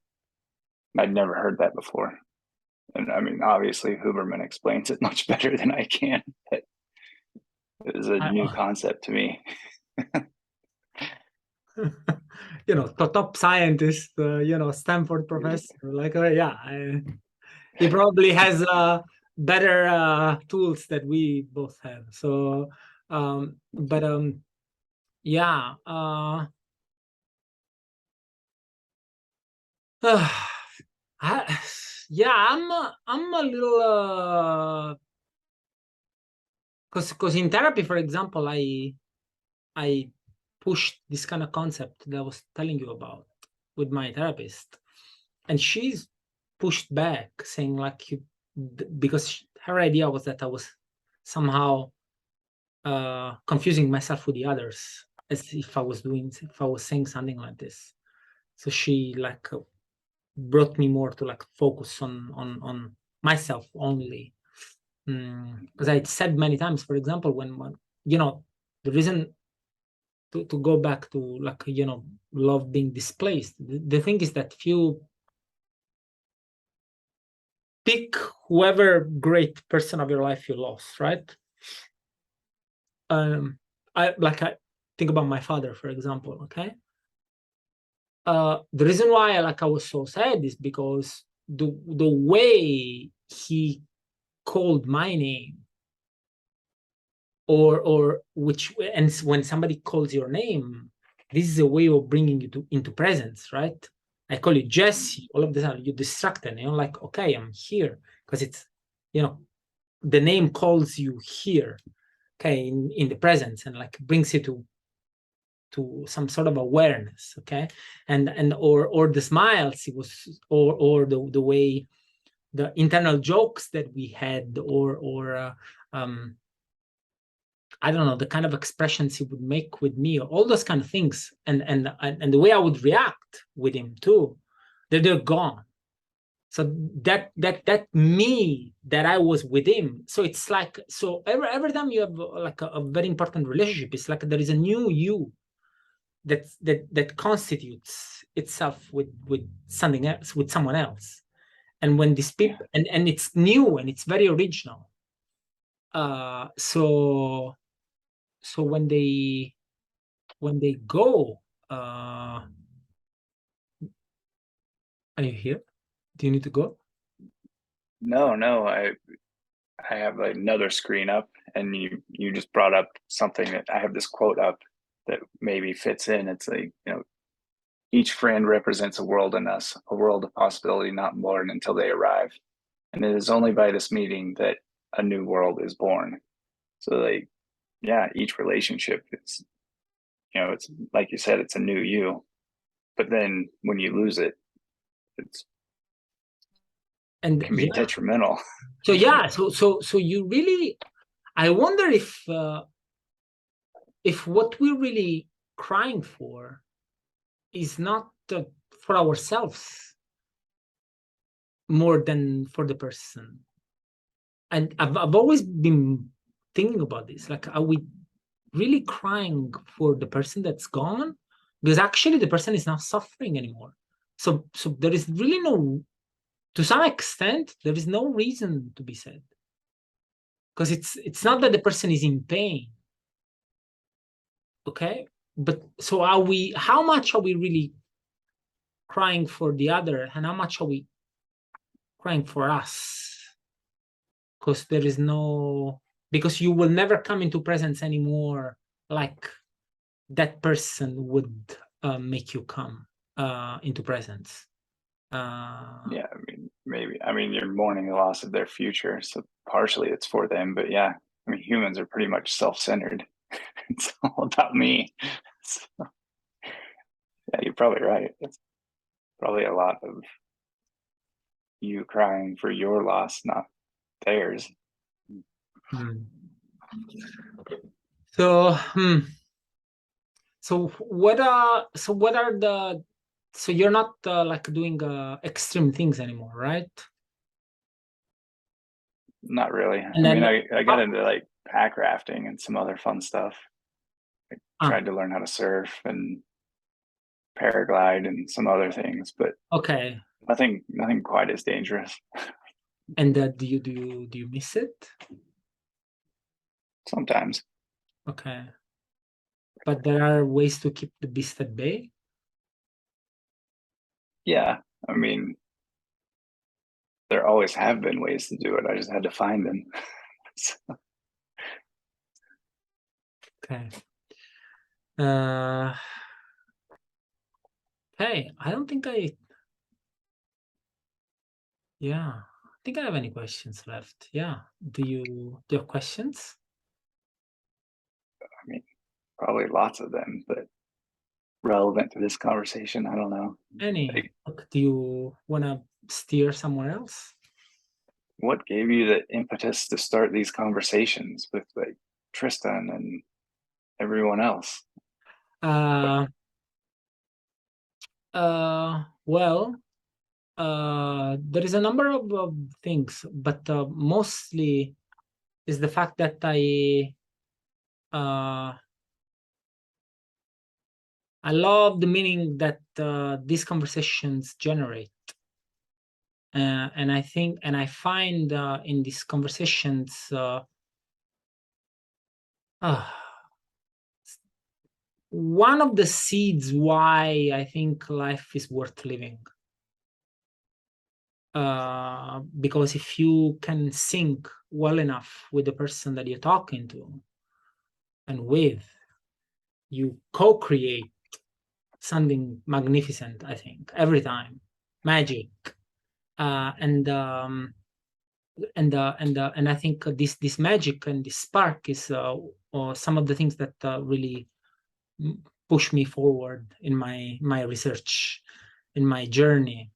I'd never heard that before. And I mean, obviously Huberman explains it much better than I can, but it was a new concept to me. Top scientist, Stanford professor, like, he probably has better tools that we both have. So, yeah. I'm a little because in therapy, for example, I pushed this kind of concept that I was telling you about with my therapist, and she's pushed back, saying like because her idea was that I was somehow confusing myself with the others, as if I was saying something like this. So she like brought me more to like focus on myself only, because I said many times, for example, when the reason to go back to like love being displaced, the thing is that if you pick whoever great person of your life you lost, right? I think about my father, for example. Okay, the reason why I was so sad is because the way he called my name, or which, and when somebody calls your name, this is a way of bringing you into presence, right? I call you Jesse, all of the time you're distracted, and you're like, okay, I'm here, because it's the name calls you here, okay, in the presence, and like brings you to some sort of awareness, okay, or the smiles it was, or the way, the internal jokes that we had, or I don't know, the kind of expressions he would make with me, all those kind of things, and the way I would react with him too, they're gone. So that me that I was with him. So it's like, so every time you have like a very important relationship, it's like there is a new you that constitutes itself with something else, with someone else. And when these people, and it's new and it's very original. So when they go, are you here? Do you need to go? No, I have like another screen up, and you just brought up something that I have this quote up that maybe fits in. It's like, each friend represents a world in us, a world of possibility not born until they arrive. And it is only by this meeting that a new world is born. So like, yeah, each relationship, it's like you said, it's a new you. But then when you lose it, it can be detrimental. So so you really, I wonder if what we're really crying for is not for ourselves more than for the person. And I've always been thinking about this, like, are we really crying for the person that's gone? Because actually the person is not suffering anymore. So there is really no, to some extent, there is no reason to be sad, because it's not that the person is in pain, okay? But so how much are we really crying for the other, and how much are we crying for us? Because because you will never come into presence anymore like that person would make you come into presence. Yeah, I mean, maybe. I mean, you're mourning the loss of their future, so partially it's for them. But yeah, I mean, humans are pretty much self-centered. It's all about me. So, yeah, you're probably right. It's probably a lot of you crying for your loss, not theirs. So, so what are the so you're not like doing extreme things anymore, right? Not really. And I mean, then I got into like pack rafting and some other fun stuff. I tried to learn how to surf and paraglide and some other things, but okay. nothing quite as dangerous. And do you miss it? Sometimes. Okay. But there are ways to keep the beast at bay? Yeah, I mean, there always have been ways to do it. I just had to find them. So, okay. Hey, I don't think I think I have any questions left. Yeah. Do you have questions? I mean, probably lots of them, but relevant to this conversation, I don't know. Any? Do you want to steer somewhere else? What gave you the impetus to start these conversations with like Tristan and everyone else? Well, there is a number of things, but mostly is the fact that I love the meaning that these conversations generate. And I think, and I find in these conversations, one of the seeds why I think life is worth living. Because if you can sync well enough with the person that you're talking to and with, you co-create something magnificent, I think, every time. Magic. And I think this magic and this spark is some of the things that really push me forward in my research, in my journey.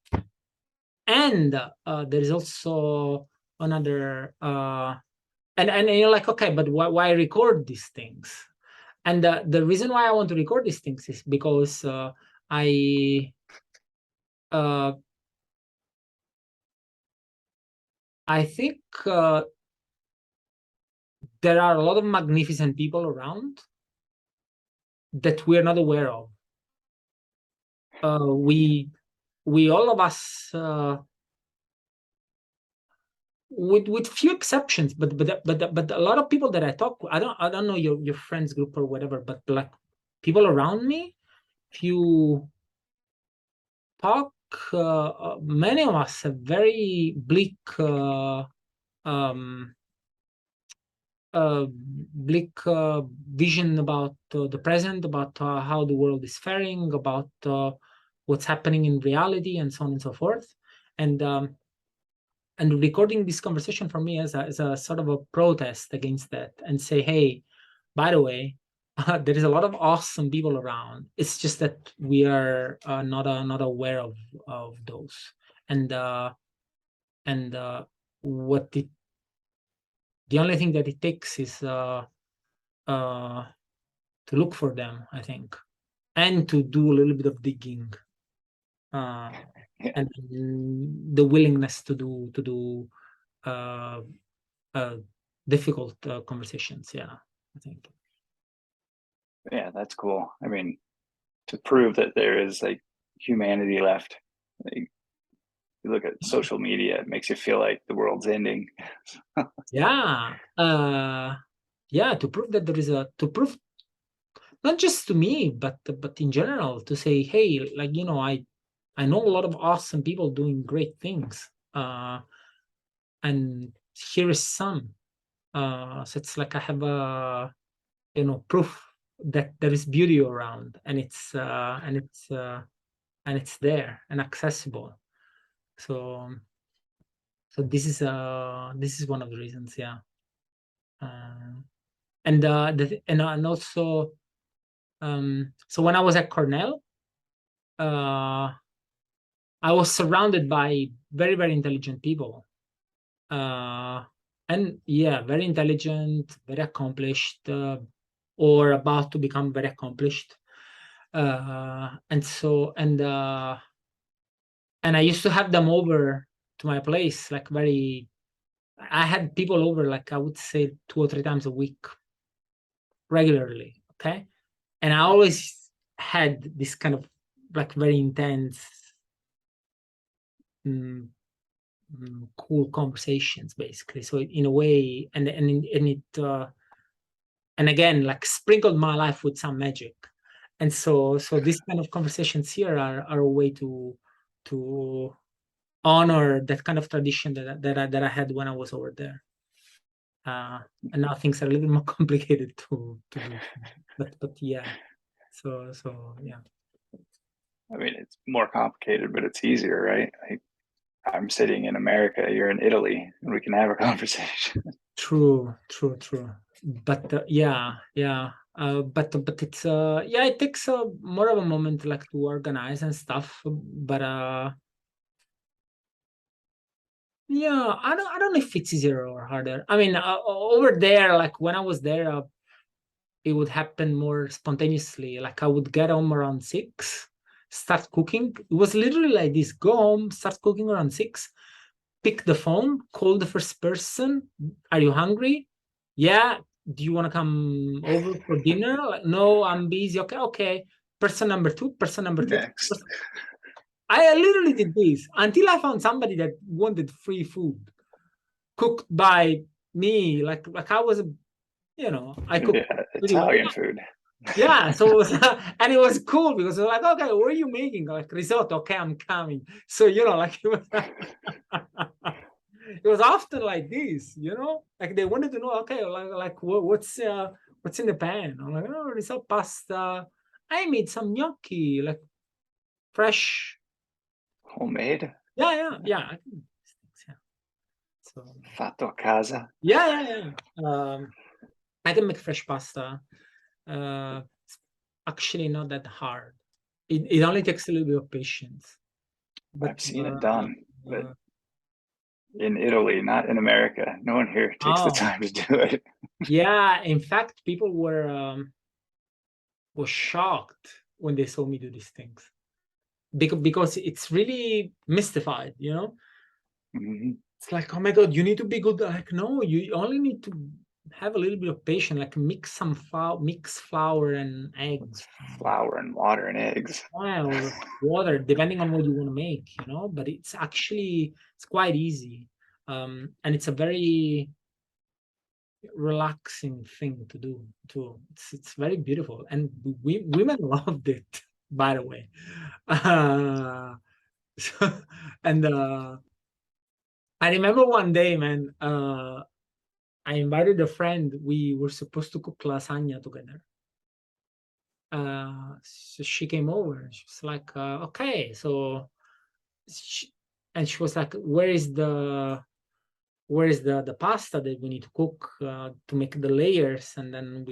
And there is also another and you're like, okay, but why record these things? And the reason why I want to record these things is because I think there are a lot of magnificent people around that we're not aware of. We all of us, with few exceptions, but a lot of people that I talk with, I don't know your friends group or whatever, but like people around me, if you talk, many of us have very bleak vision about the present, about how the world is faring, about what's happening in reality, and so on and so forth. And recording this conversation for me as a sort of a protest against that, and say, hey, by the way, there is a lot of awesome people around. It's just that we are not aware of those. And what the only thing that it takes is to look for them, I think, and to do a little bit of digging, and the willingness to do difficult conversations. Yeah, I think. Yeah, that's cool. I mean, to prove that there is like humanity left. Like, you look at social media, it makes you feel like the world's ending. Yeah, to prove that there is to prove not just to me, but in general, to say, hey, like, I know a lot of awesome people doing great things. And here is some. So it's like I have a, proof that there is beauty around, and it's there and accessible. So this is one of the reasons, yeah. And also, so when I was at Cornell, I was surrounded by very, very intelligent people. And yeah, very intelligent, very accomplished, or about to become very accomplished. And I used to have them over to my place, like I had people over, like I would say 2 or 3 times a week, regularly. Okay. And I always had this kind of like very intense, cool conversations, basically. So in a way, and again, like sprinkled my life with some magic. And so these kind of conversations here are a way to honor that kind of tradition that I had when I was over there. And now things are a little more complicated to do, but yeah. So yeah. I mean, it's more complicated, but it's easier, right? I'm sitting in America, you're in Italy, and we can have a conversation. True. But yeah. But it's it takes more of a moment, like, to organize and stuff. But yeah, I don't know if it's easier or harder. I mean, over there, like when I was there, it would happen more spontaneously. Like I would get home around 6, start cooking. It was literally like this: go home, start cooking around 6, pick the phone, call the first person. Are you hungry? Yeah. Do you want to come over for dinner? Like, no, I'm busy. Okay. Person number 2, person number 3. Next. I literally did this until I found somebody that wanted free food cooked by me. Like I was, I cooked Italian food. Yeah, so and it was cool because they're like, okay, what are you making? Like risotto. Okay, I'm coming. So like it was, it was often like this, like they wanted to know, okay, like what's in the pan? I'm like, oh, risotto, pasta. I made some gnocchi, like fresh. Homemade. Yeah. So Fatto a casa. yeah. I can make fresh pasta. Actually, not that hard. It only takes a little bit of patience. But I've seen it done, but in Italy, not in America. No one here takes the time to do it. Yeah, in fact, people were shocked when they saw me do these things, because it's really mystified, Mm-hmm. It's like, oh my God, you need to be good. Like, no, you only need to have a little bit of patience, like mix flour and eggs. Flour and water and eggs. Or water, depending on what you want to make, but it's quite easy. And it's a very relaxing thing to do too. It's very beautiful, and women loved it, by the way. And I remember one day, man, I invited a friend. We were supposed to cook lasagna together. So she came over. She was like, okay, so she was like, where is the pasta that we need to cook to make the layers? And I'm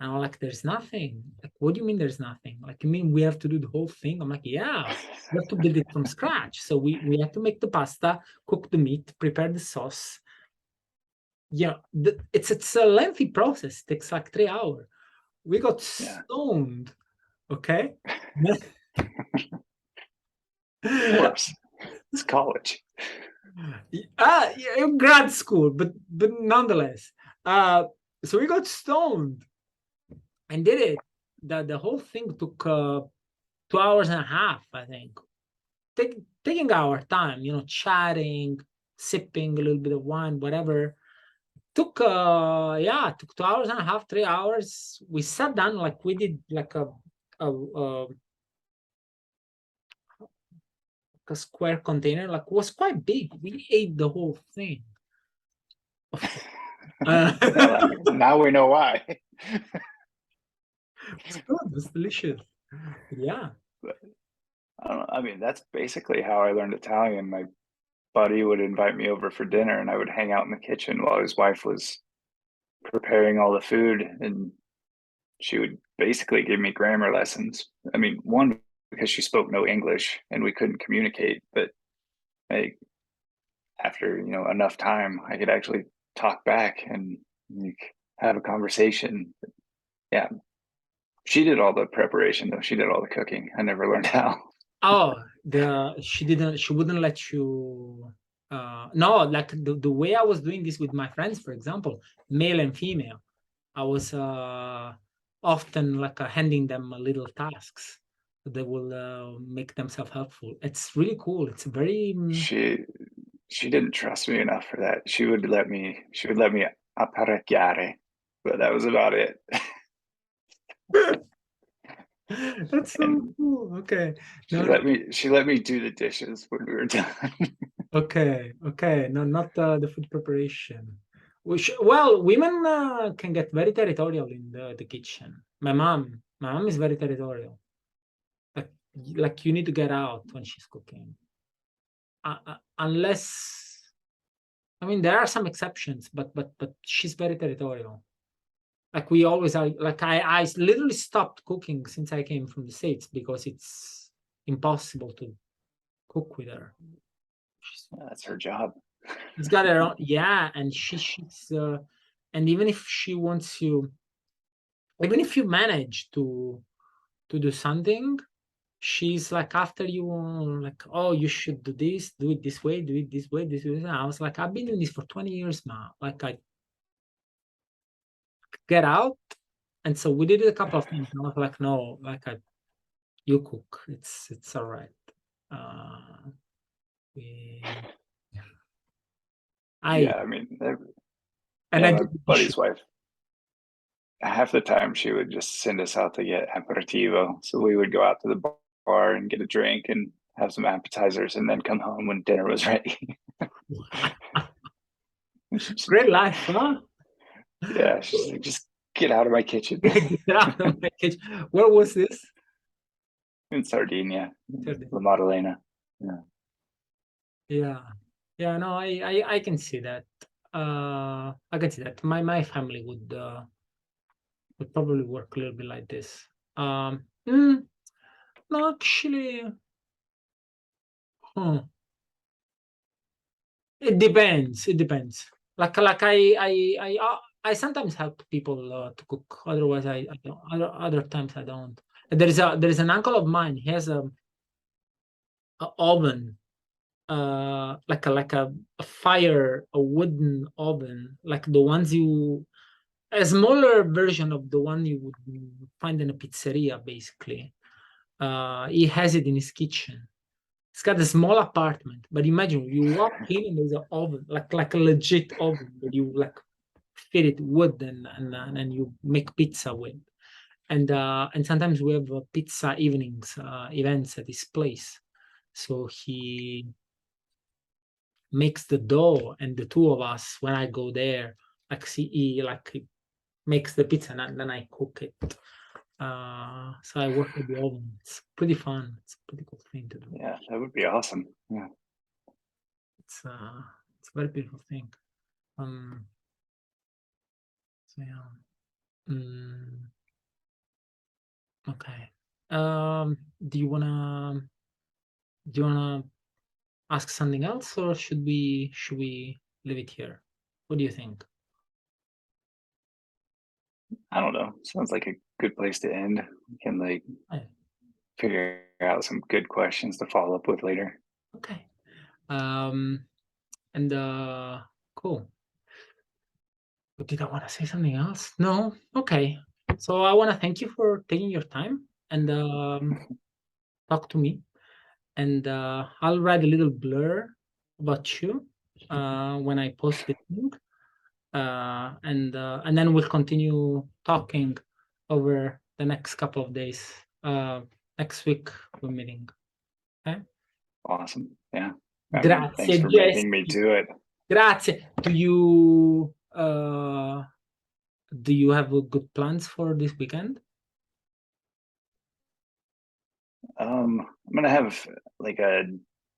like, there's nothing. Like, what do you mean there's nothing? Like, you mean we have to do the whole thing? I'm like, yeah, we have to build it from scratch. So we have to make the pasta, cook the meat, prepare the sauce. Yeah, it's a lengthy process. It takes like 3 hours. We got stoned. Okay. Of course, it's college. Grad school, but nonetheless. So we got stoned and did it. The whole thing took 2 hours and a half, I think. Taking our time, chatting, sipping a little bit of wine, whatever. Took 2 hours and a half, 3 hours. We sat down, like we did like a a square container, like was quite big. We ate the whole thing. Now we know why. It's good. It's delicious. Yeah. I don't know. I mean, that's basically how I learned Italian. My buddy would invite me over for dinner, and I would hang out in the kitchen while his wife was preparing all the food, and she would basically give me grammar lessons. I mean, one, because she spoke no English and we couldn't communicate, but like after enough time, I could actually talk back and like have a conversation. Yeah, she did all the preparation though. She did all the cooking. I never learned how. Oh, she wouldn't let you. No, like the way I was doing this with my friends, for example, male and female, I was often like handing them little tasks that will make themselves helpful. It's really cool. It's very She didn't trust me enough for that. She would let me apparecchiare, but that was about it. That's so And cool. Okay. she let me do the dishes when we were done. Okay. No, not the food preparation. Well, women can get very territorial in the kitchen. My mom is very territorial. Like you need to get out when she's cooking. Unless, I mean, there are some exceptions, but she's very territorial. Like we always are. Like I literally stopped cooking since I came from the States because it's impossible to cook with her. That's her job. She's got her own, yeah, and she's and even if she wants you, even if you manage to do something, she's like after you, like, oh, you should do this, do it this way, do it this way, this way. And I was like, I've been doing this for 20 years now. Like I get out, and so we did it a couple of times. And I was like, no, like you cook, it's all right. We, Yeah, I mean, and yeah, I my did, buddy's wife, half the time she would just send us out to get aperitivo. So we would go out to the bar and get a drink and have some appetizers and then come home when dinner was ready. great life, huh? Yeah, she's like, just get out of my kitchen. Get out of my kitchen. Where was this? In Sardinia, Sardinia. La Maddalena. Yeah. Yeah. No, I can see that. I can see that. My family would probably work a little bit like this. No, actually, it depends. It depends. Like I sometimes help people to cook. Otherwise, I don't. Other times I don't. There is an uncle of mine. He has a oven, like a fire, a wooden oven, like the ones a smaller version of the one you would find in a pizzeria, basically. He has it in his kitchen. It's got a small apartment, but imagine you walk in and there's an oven, like a legit oven that you like fit it wood and you make pizza with. And sometimes we have pizza evenings, events at this place. So he makes the dough, and the two of us, when I go there, like he makes the pizza and then I cook it. So I work with the oven. It's pretty fun. It's a pretty cool thing to do. Yeah, that would be awesome. Yeah. It's a very beautiful thing. So yeah. Okay. Do you wanna ask something else, or should we leave it here? What do you think? I don't know. Sounds like a good place to end. We can like Yeah. figure out some good questions to follow up with later. Okay. And cool. But did I want to say something else? No. Okay. So I want to thank you for taking your time and talk to me. And I'll write a little blur about you when I post the thing. And then we'll continue talking over the next couple of days. Next week we're meeting. Okay. Awesome. Yeah. I mean, thanks Grazie, for making me Jesse. do it. Grazie. Do you have good plans for this weekend? I'm gonna have like a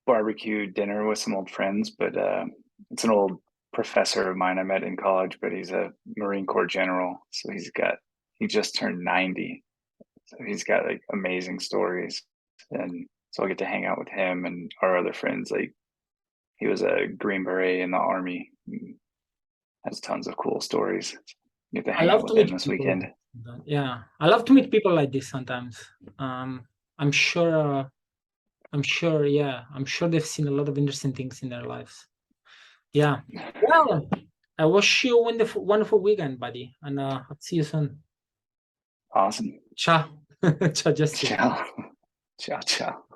barbecue dinner with some old friends, but it's an old professor of mine I met in college, but he's a Marine Corps general, so he just turned 90. So he's got like amazing stories. And so I'll get to hang out with him and our other friends. Like he was a Green Beret in the Army, has tons of cool stories. Get to I hang out love to with him meet this people like weekend. that. Yeah, I love to meet people like this sometimes. I'm sure. Yeah, I'm sure they've seen a lot of interesting things in their lives. Yeah. Well, I wish you a wonderful, wonderful weekend, buddy, and I'll see you soon. Awesome. Ciao. Ciao, Jesse. Ciao. Ciao, ciao.